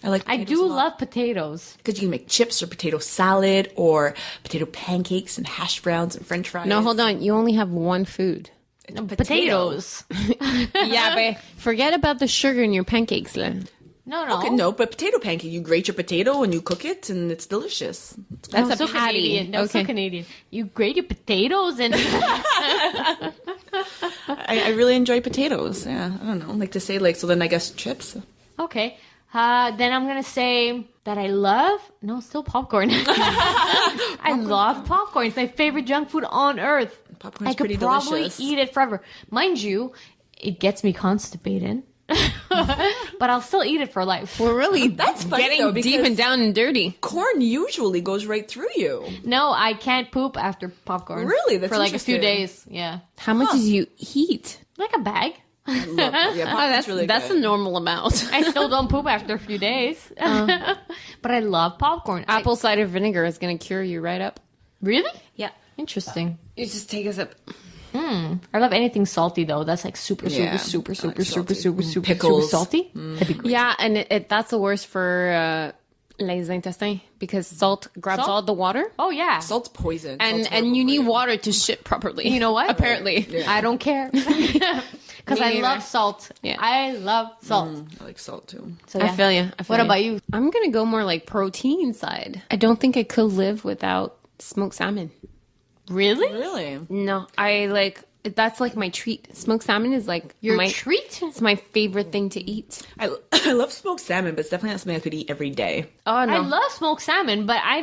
I do love potatoes. Because you can make chips or potato salad or potato pancakes and hash browns and french fries. No, hold on. You only have one food. Potatoes. Yeah, but forget about the sugar in your pancakes. No. Okay, no, but potato pancake. You grate your potato and you cook it, and it's delicious. That's so patty. Canadian. No, so Canadian. You grate your potatoes and... I really enjoy potatoes. Yeah, I don't know. Like to say so then I guess chips. Okay. Then I'm going to say that I love... No, still popcorn. I love popcorn. It's my favorite junk food on earth. Popcorn's pretty delicious. I could probably eat it forever. Mind you, it gets me constipated. But I'll still eat it for life. We're really that's getting deep and down and dirty. Corn usually goes right through you. No, I can't poop after popcorn. Really? That's for like a few days. Yeah. How much did you eat? Like a bag. That's really that's good. a normal amount. I still don't poop after a few days. But I love popcorn. Apple cider vinegar is going to cure you right up. Really? Yeah. Interesting. You just take a sip. I love anything salty though. That's like super Pickles. salty. That'd be great. Yeah, and that's the worst for les intestins because salt grabs all the water. Oh yeah. Salt's poison. And you need water to shit properly. You know what? Apparently. Yeah. I don't care. Because I love salt. Yeah. I love salt. I like salt too. So I feel you. What about you? I'm going to go more like protein side. I don't think I could live without smoked salmon. Really? Really? No, that's like my treat. Smoked salmon is like Your my treat? It's my favorite thing to eat. I love smoked salmon, but it's definitely not something I could eat every day. Oh no. I love smoked salmon, but I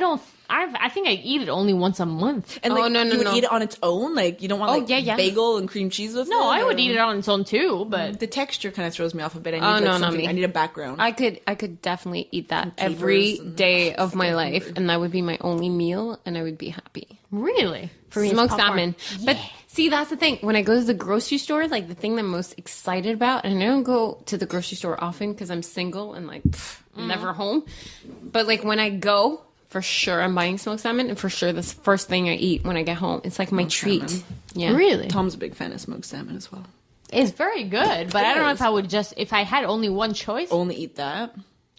think I eat it only once a month. And like, no, you would no. eat it on its own? Like, you don't want bagel and cream cheese with it? No, I would or- eat it on its own too, but The texture kind of throws me off a bit. I need Oh, no, not something. me. I need a background. I could definitely eat that capers every and day of my life, hungry. and that would be my only meal, and I would be happy. really? For me, it's Smoked popcorn. salmon. But see, that's the thing. When I go to the grocery store, like the thing that I'm most excited about, and I don't go to the grocery store often because I'm single and like never home. But like when I go, for sure I'm buying smoked salmon, and for sure that's the first thing I eat when I get home. It's like my treat. salmon. Yeah. Really? Tom's a big fan of smoked salmon as well. It's very good, but I don't know is. if I would if I had only one choice, Only eat that.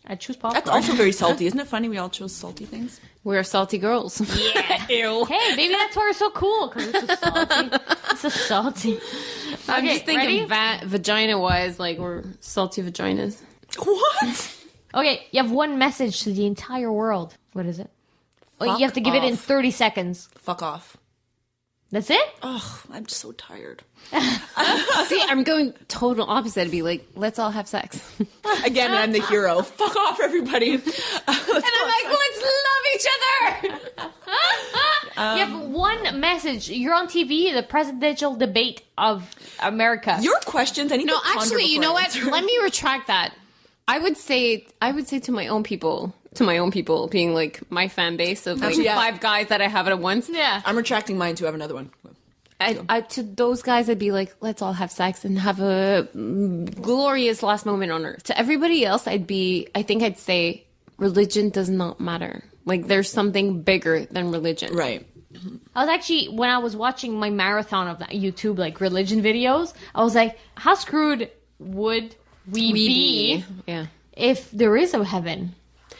I'd choose popcorn. That's also very salty. Isn't it funny we all chose salty things? We're salty girls. Yeah. Ew. Hey, maybe that's why we're so cool, because it's so salty. It's so salty. I'm Okay, just thinking vagina wise, like we're salty vaginas. What? Okay, you have one message to the entire world. What is it? Oh, Fuck you have to give it in off. 30 seconds. Fuck off. That's it? Ugh, I'm just so tired. See, I'm going total opposite. I'd be like, let's all have sex. Again, I'm the hero. Fuck off, everybody. And I'm like, let's love each other. You have one message. You're on TV, the presidential debate of America. Your questions, I need No, to ponder actually, you before know I what? answer. Let me retract that. I would say to my own people, being like my fan base of like Actually, yeah. 5 guys that I have at once. yeah. I'm retracting mine to have another one. To those guys, I'd be like, let's all have sex and have a glorious last moment on earth. To everybody else, I think I'd say religion does not matter. Like there's something bigger than religion. Right. I was actually, when I was watching my marathon of YouTube, like religion videos, I was like, how screwed would we be Yeah. if there is a heaven?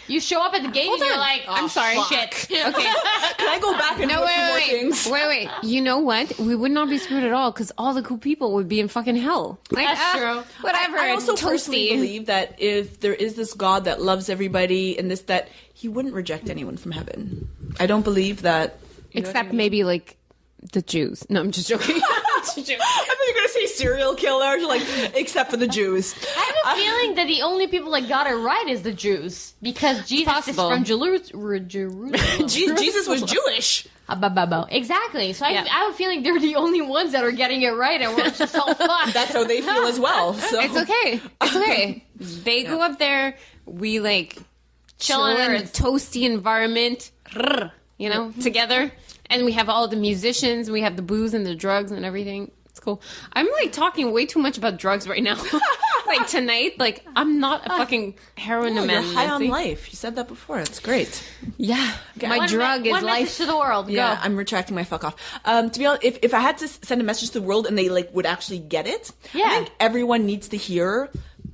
You show up at the gate and you're like, I'm sorry. shit. Okay. Can I go back and do a few more things? Wait. You know what? We would not be screwed at all because all the cool people would be in fucking hell. Like, That's true. Whatever. I also personally believe that if there is this God that loves everybody and that he wouldn't reject anyone from heaven. I don't believe that. You know what I Except mean? maybe like the Jews. No, I'm just joking. I thought you were going to say serial killer, like, except for the Jews. I have a feeling that the only people that got it right is the Jews. Because Jesus is possible. from Jerusalem. Jesus was Jewish. Exactly. So Yeah. I have a feeling they're the only ones that are getting it right and we're just all fucked. That's how they feel as well. So. It's okay. It's okay. They go up there. We like chill on in a Earth. toasty environment, you know, together. And we have all the musicians. We have the booze and the drugs and everything. It's cool. I'm like talking way too much about drugs right now. Like tonight, like I'm not a fucking heroin No, man. you're high on Nancy. life. You said that before. That's great. Yeah, my One drug is one message life. to the world. Yeah, Go. I'm retracting my fuck off. To be honest, if I had to send a message to the world and they like would actually get it, Yeah. I think everyone needs to hear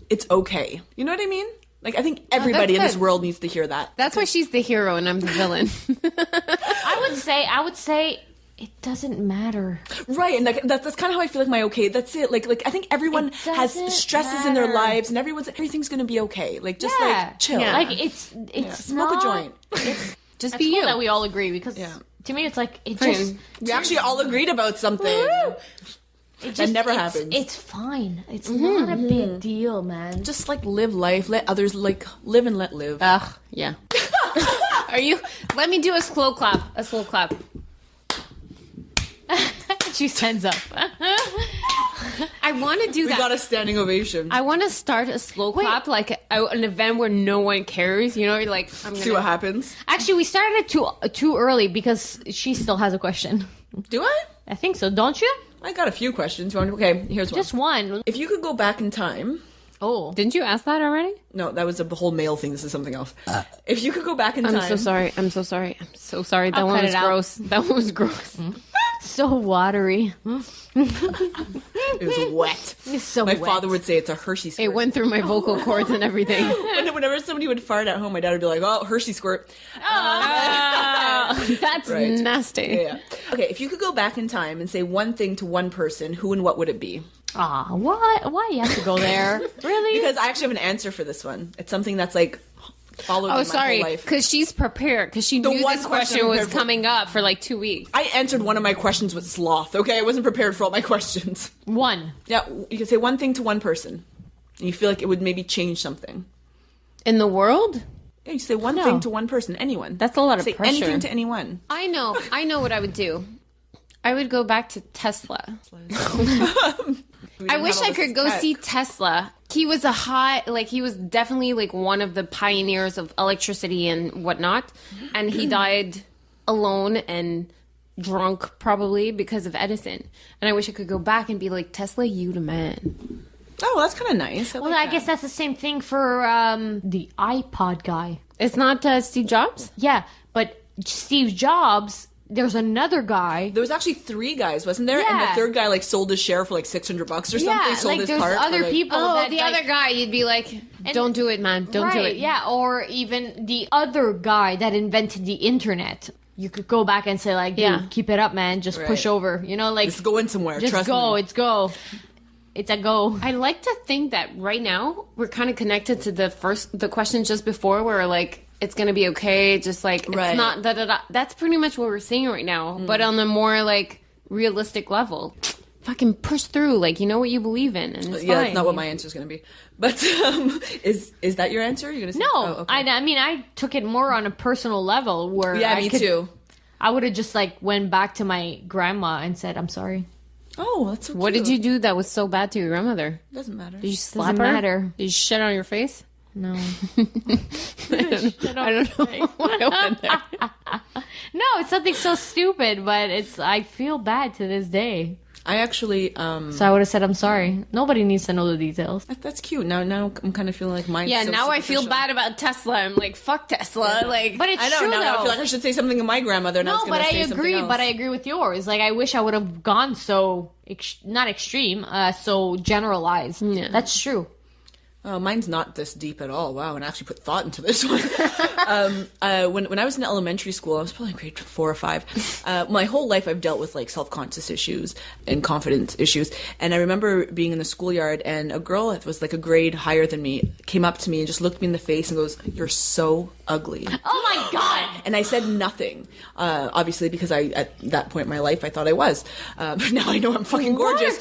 it's okay. You know what I mean? Like I think everybody in this good. world needs to hear that. That's why she's the hero and I'm the villain. I would say it doesn't matter. Right, and like, that's kind of how I feel like my okay. That's it. Like I think everyone It has doesn't stresses in their matter. lives, and everything's gonna be okay. Like just Yeah. like chill. Yeah. Like it's Smoke not, a joint. It's Just it's be cool you. that we all agree because Yeah. to me it's like it Fine. just We actually all agreed about something. it That never it's- happens. It's fine. It's not a big deal, man. Just like live life, let others like live and let live. Ugh, yeah. Are you? Let me do a slow clap. A slow clap. She stands up. I want to do We that. got a standing ovation. I want to start a slow clap, like an event where no one cares. You know, you're like, I'm gonna See what happens. Actually, we started it too early because she still has a question. Do I? I think so, don't you? I got a few questions. Okay, here's one. Just one. If you could go back in time. Oh. Didn't you ask that already? No, that was a whole male thing. This is something else. If you could go back in time. I'm so sorry. I'm so sorry. I'm so sorry. That I'll one cut was it out. gross. That one was gross. So watery. It was wet. It's so My wet. father would say it's a Hershey squirt. It went through my vocal cords and everything. Whenever somebody would fart at home, my dad would be like, "Oh, Hershey squirt." That's Right. nasty. Yeah. Okay, if you could go back in time and say one thing to one person, who and what would it be? Aw, what? Why you have to go there? Really? Because I actually have an answer for this one. It's something that's like followed me my sorry, whole life. because she's prepared. Because she The knew one this question question I'm was prepared for. coming up for like 2 weeks. I answered one of my questions with sloth. Okay, I wasn't prepared for all my questions. One. Yeah, you can say one thing to one person, and you feel like it would maybe change something. In the world? Yeah, you say one No. thing to one person, anyone. That's a lot of say pressure. anything to anyone. I know what I would do. I would go back to Tesla. I wish I could go see Tesla. He was he was definitely like one of the pioneers of electricity and whatnot. And he died alone and drunk probably because of Edison. And I wish I could go back and be like, Tesla, you the man. Oh, well, that's kind of nice. Well, I guess that's the same thing for the iPod guy. It's not Steve Jobs? Yeah, but Steve Jobs, there's another guy. There was actually 3 guys, wasn't there? And the Yeah. 3rd guy like sold his share for like $600 or something. Yeah, Sold like his there's part for, other like- people Oh, that the like, other guy, you'd be like, don't do it, man. Don't do right, it. yeah, or even the other guy that invented the internet. You could go back and say like, dude, Yeah. keep it up, man. Just push Right. over. You know, like Just go in somewhere. just Trust go. me. It's go. It's a go. I like to think that right now we're kind of connected to the question just before where like it's gonna be okay, just like Right. it's not da da da. That's pretty much what we're seeing right now, but on a more like realistic level. Fucking push through, like you know what you believe in, and it's Yeah, fine. that's not what my answer is going to be. But is that your answer? You're going to say No, Oh, okay. I mean, I took it more on a personal level where Yeah, I me could- too. I would have just like went back to my grandma and said, "I'm sorry." Oh, that's so What cute. did you do that was so bad to your grandmother? Doesn't matter. Did you slap Doesn't her? matter. Did you shit on your face? No, I don't know why I went there. no, it's something so stupid, but I feel bad to this day. I actually So I would have said, "I'm sorry." Nobody needs to know the details. that's cute. Now I'm kind of feeling like mine. Yeah, so now I feel superficial. bad about Tesla. I'm like, fuck Tesla. Like, But it's I know true now. I though. feel like I should say something to my grandmother. And I No, was gonna but I say something agree. else. But I agree with yours. Like, I wish I would have gone so not extreme, so generalized. Yeah. That's true. Oh, mine's not this deep at all. Wow, and I actually put thought into this one. When I was in elementary school, I was probably in grade 4 or 5. My whole life, I've dealt with like self-conscious issues and confidence issues. And I remember being in the schoolyard, and a girl that was like a grade higher than me came up to me and just looked me in the face and goes, "You're so ugly." Oh my god! And I said nothing, obviously, because at that point in my life, I thought I was. Now I know I'm fucking gorgeous.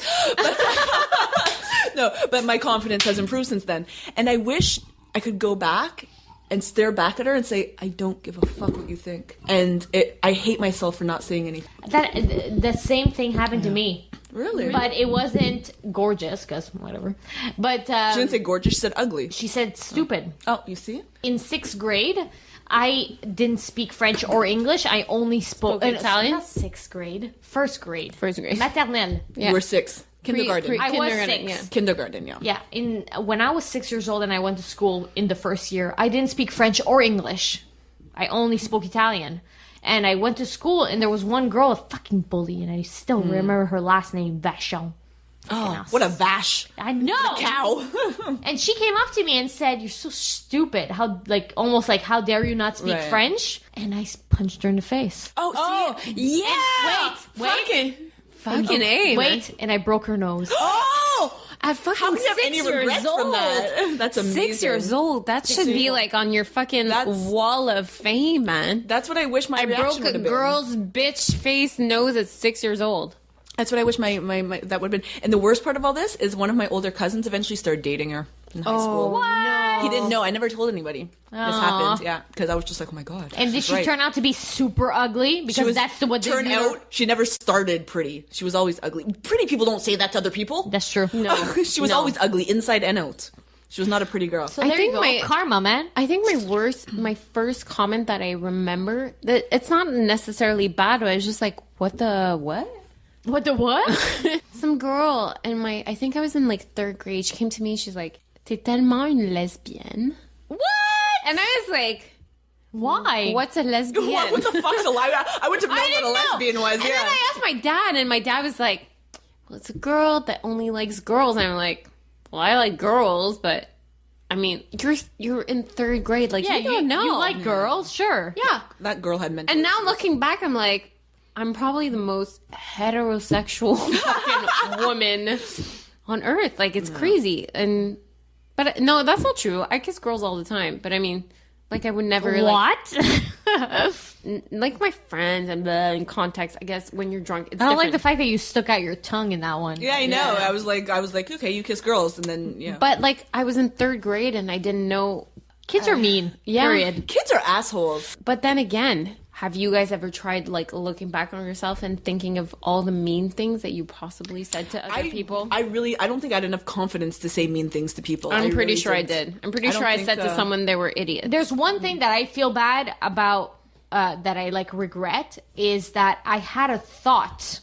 No, but my confidence has improved since then. And I wish I could go back and stare back at her and say, "I don't give a fuck what you think." And I hate myself for not saying anything. The same thing happened to me. Really? But it wasn't gorgeous, because whatever. But She didn't say gorgeous, she said ugly. she said stupid. Oh, you see? In 6th grade, I didn't speak French or English. I only spoke Italian? Not 6th grade. 1st grade. First grade. Maternelle. You were 6. Kindergarten. I was Kindergarten, 6. yeah. Kindergarten, yeah. Yeah, when I was 6 years old and I went to school in the first year, I didn't speak French or English. I only spoke Italian. And I went to school and there was one girl, a fucking bully, and I still remember her last name, Vachon. Oh, what a vash. I know. Cow. And she came up to me and said, "You're so stupid. How, like, almost like, how dare you not speak Right. French?" And I punched her in the face. Oh, see? yeah. Fucking A, man. Wait, and I broke her nose. Oh! At fucking How can you have 6 any years regrets old. from that? That's amazing. 6 years old. That should be years old. like on your fucking That's- wall of fame, man. That's what I wish my I reaction broke would a have been. girl's bitch face nose at 6 years old. That's what I wish my that would have been. And the worst part of all this is one of my older cousins eventually started dating her in high school. What? He didn't know. I never told anybody. This happened. Yeah, because I was just like, oh my god. And did she turn out to be super ugly? Because that's what they turned do. out. She never started pretty. She was always ugly. Pretty people don't say that to other people. That's true. No. She was always ugly, inside and out. She was not a pretty girl. So I there think you go. Karma, man. I think my first comment that I remember, that it's not necessarily bad, but I was just like, what the what? What the what? Some girl in I think I was in like 3rd grade, she came to me, she's like, "T'es tellement une lesbienne." What? And I was like, Why? What's a lesbian? What the fuck's a lesbian? I wouldn't have known what a didn't know. lesbian was. And then I asked my dad, and my dad was like, well, it's a girl that only likes girls. And I'm like, well, I like girls, but I mean, you're in 3rd grade. Like, you don't know. You like girls? Sure. Yeah. That girl had mental And now issues. looking back, I'm like, I'm probably the most heterosexual fucking woman on earth. Like, it's crazy. But no, that's not true. I kiss girls all the time. But I mean, like, I would never What? like my friends and blah, in context. I guess when you're drunk, it's I don't like different. the fact that you stuck out your tongue in that one. Yeah, I know. I was like, okay, you kiss girls, and then yeah. But like, I was in 3rd grade and I didn't know. Kids are mean. Yeah. Period. Kids are assholes. But then again, have you guys ever tried like looking back on yourself and thinking of all the mean things that you possibly said to other people? I don't think I had enough confidence to say mean things to people. I'm pretty really sure I didn't. did. I'm pretty sure I said to someone they were idiots. There's one thing that I feel bad about that I like regret is that I had a thought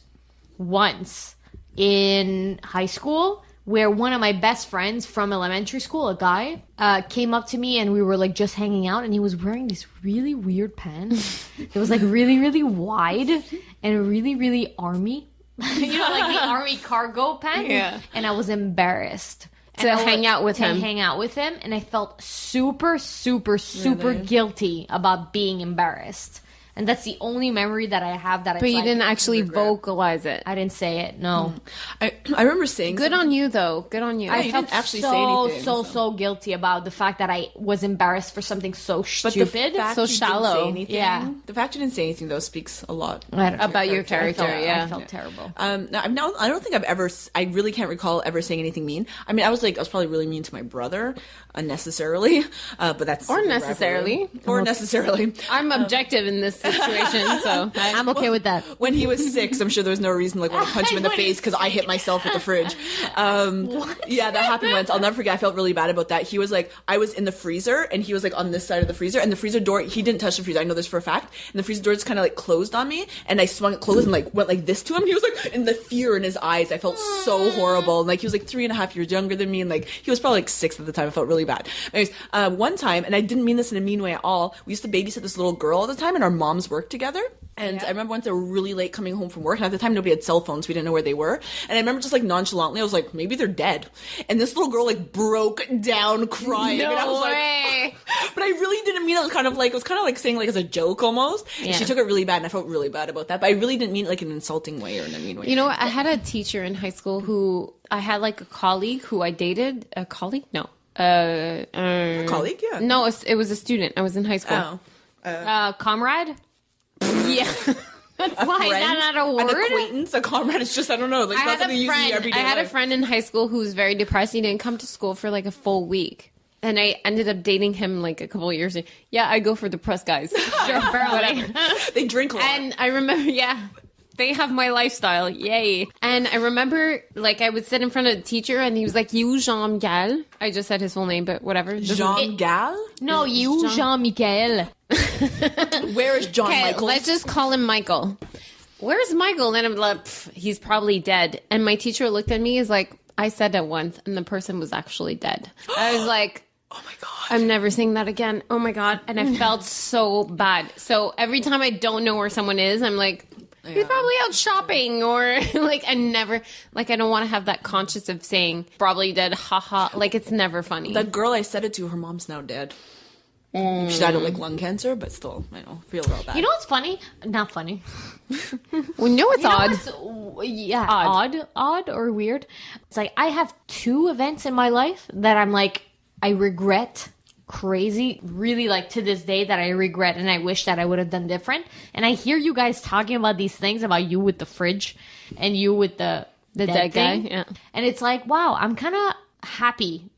once in high school where one of my best friends from elementary school, a guy, came up to me and we were like just hanging out and he was wearing these really weird pants. It was like really, really wide and really, really army. You know, like the army cargo pants. Yeah. And I was embarrassed. To hang out with him. hang out with him, and I felt super, super, super guilty about being embarrassed. And that's the only memory that I have that I. But you didn't actually vocalize it. I didn't say it. No. I remember saying Good on you, though. Good on you. I felt actually say anything. So guilty about the fact that I was embarrassed for something so But stupid. the fact So you didn't shallow. say anything, Yeah. the fact you didn't say anything though speaks a lot. About your character, I felt terrible. No, I don't think I've ever. I really can't recall ever saying anything mean. I mean, I was probably really mean to my brother unnecessarily, but that's Or necessarily. or necessarily. I'm objective in this situation, so I'm okay with that. When he was 6, I'm sure there was no reason to want to punch him in the face because I hit myself with the fridge. Yeah, that happened once. I'll never forget. I felt really bad about that. He was like, I was in the freezer and he was like on this side of the freezer, and the freezer door, he didn't touch the freezer. I know this for a fact. And the freezer door just kind of like closed on me, and I swung it closed and like went like this to him. He was like, in the fear in his eyes, I felt so horrible. And like he was like 3.5 years younger than me, and like he was probably like 6 at the time. I felt really bad. Anyways, one time, and I didn't mean this in a mean way at all, we used to babysit this little girl all the time, and our moms worked together. And I remember once they were really late coming home from work, and at the time nobody had cell phones, we didn't know where they were. And I remember just like nonchalantly, I was like, maybe they're dead. And this little girl like broke down crying. No and I was way. like, but I really didn't mean it. It was kind of like saying like as a joke almost. And she took it really bad, and I felt really bad about that. But I really didn't mean it like in an insulting way or in a mean way. You know what? I had a teacher in high school who I had like a colleague who I dated. A colleague? No. A colleague, yeah. No, it was a student. I was in high school. Comrade? Yeah. Why? Friend, Not a word? an acquaintance, a comrade. It's just I don't know. Like I that's had something you use in your everyday I had a life. friend in high school who was very depressed. He didn't come to school for like a full week. And I ended up dating him like a couple of years. Yeah, I go for depressed guys. Sure, whatever. They drink a lot. And I remember, they have my lifestyle. Yay. And I remember, like, I would sit in front of the teacher and he was like, you, Jean-Gal. I just said his full name, but whatever. Jean Gal? No, you, Jean-Michel. Where is John Okay, Michael? let's just call him Michael. Where's Michael? And I'm like, he's probably dead. And my teacher looked at me, is like, I said that once, and the person was actually dead. I was like, oh my god. I'm never saying that again. Oh my god. And I felt so bad. So every time I don't know where someone is, I'm like, he's probably out shopping, or like I never, like I don't want to have that conscience of saying probably dead, haha. Like it's never funny. The girl I said it to, her mom's now dead. She died of like lung cancer, but still, I know, feel about that. You know what's funny? Not funny. We know it's odd. Odd or weird. It's like I have 2 events in my life that I'm like, I regret crazy, really like to this day that I regret and I wish that I would have done different. And I hear you guys talking about these things about you with the fridge and you with the dead guy. thing. Yeah. And it's like, wow, I'm kind of happy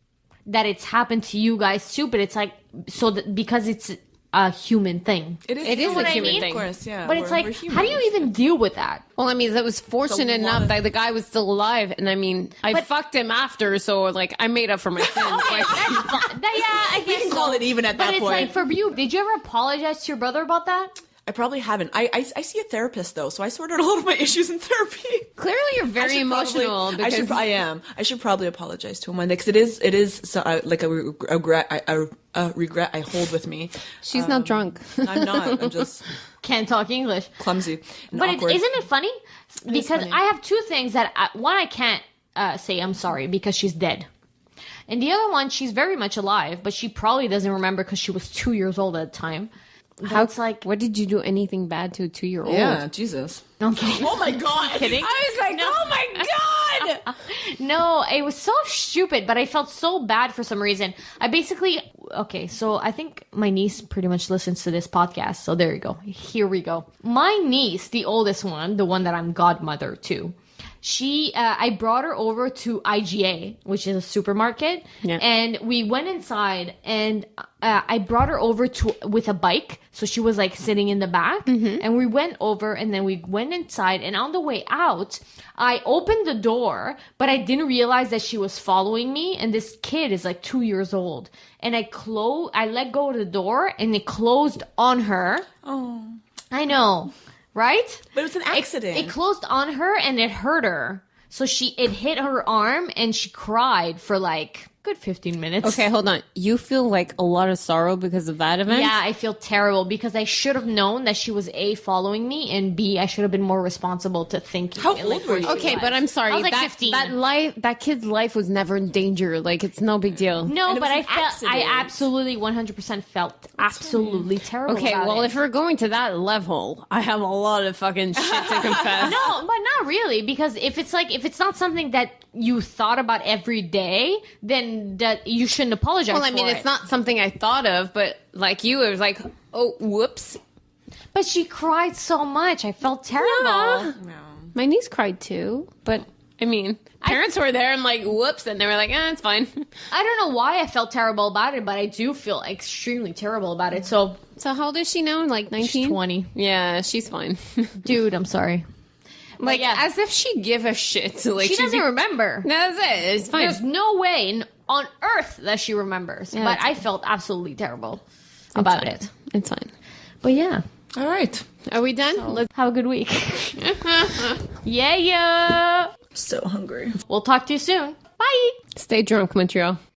that it's happened to you guys too, but it's like, so that because it's a human thing. It is what a I human mean? thing. Of course, yeah. But it's we're like, humans. how do you even deal with that? Well, I mean, that was fortunate It's a lot enough of- that the guy was still alive, and I mean, I fucked him after, so like I made up for my sins. Like, I guess We can call it even at but that it's point. like, for you, did you ever apologize to your brother about that? I probably haven't. I see a therapist though, so I sort out a lot of my issues in therapy. Clearly, you're very emotional. Because I am. I should probably apologize to him one day, because it is so, like a regret. A regret I hold with me. she's not drunk. I'm not. I'm just Can't talk English. clumsy and But awkward. isn't it funny? Because funny. I have two things that one I can't say I'm sorry because she's dead, and the other one she's very much alive, but she probably doesn't remember because she was 2 years old at the time. How it's like? What did you do anything bad to a 2-year-old? Yeah, Jesus. Okay. Oh my God. Kidding? I was like, oh my god. No, it was so stupid, but I felt so bad for some reason. So I think my niece pretty much listens to this podcast. So there you go. Here we go. My niece, the oldest one, the one that I'm godmother to, I brought her over to IGA, which is a supermarket, and we went inside, and I brought her over with a bike, so she was like sitting in the back, and we went over, and then we went inside, and on the way out, I opened the door, but I didn't realize that she was following me, and this kid is like 2 years old, and I let go of the door, and it closed on her. Oh. I know. Right? But it was an accident. It closed on her and it hurt her. So it hit her arm and she cried for like good 15 minutes. Okay, hold on. You feel like a lot of sorrow because of that event? Yeah, I feel terrible because I should have known that she was A, following me, and B, I should have been more responsible to think. How old were you? Okay, but I'm sorry. I was like 15. That kid's life was never in danger. Like, it's no big deal. No, And it but was an accident. I absolutely 100% felt absolutely terrible. Okay, about well, it. if we're going to that level, I have a lot of fucking shit to confess. No, but not really, because if it's not something that you thought about every day, then that you shouldn't apologize. Well, I mean, for it's it. not something I thought of, but like you, it was like, oh, whoops. But she cried so much. I felt terrible. No. My niece cried too, but I mean, parents were there and like, whoops, and they were like, it's fine. I don't know why I felt terrible about it, but I do feel extremely terrible about it. So, So how old is she now? Like 19? she's 20. Yeah, she's fine. Dude, I'm sorry. Like, yeah. as if she give a shit. Like, She doesn't remember. That's it. It's fine. There's no way on earth that she remembers. Yeah, but it's I felt absolutely terrible about fine. it. It's fine. But yeah. All right. Are we done? Let's Have a good week. Yeah. So hungry. We'll talk to you soon. Bye. stay drunk, Montreal.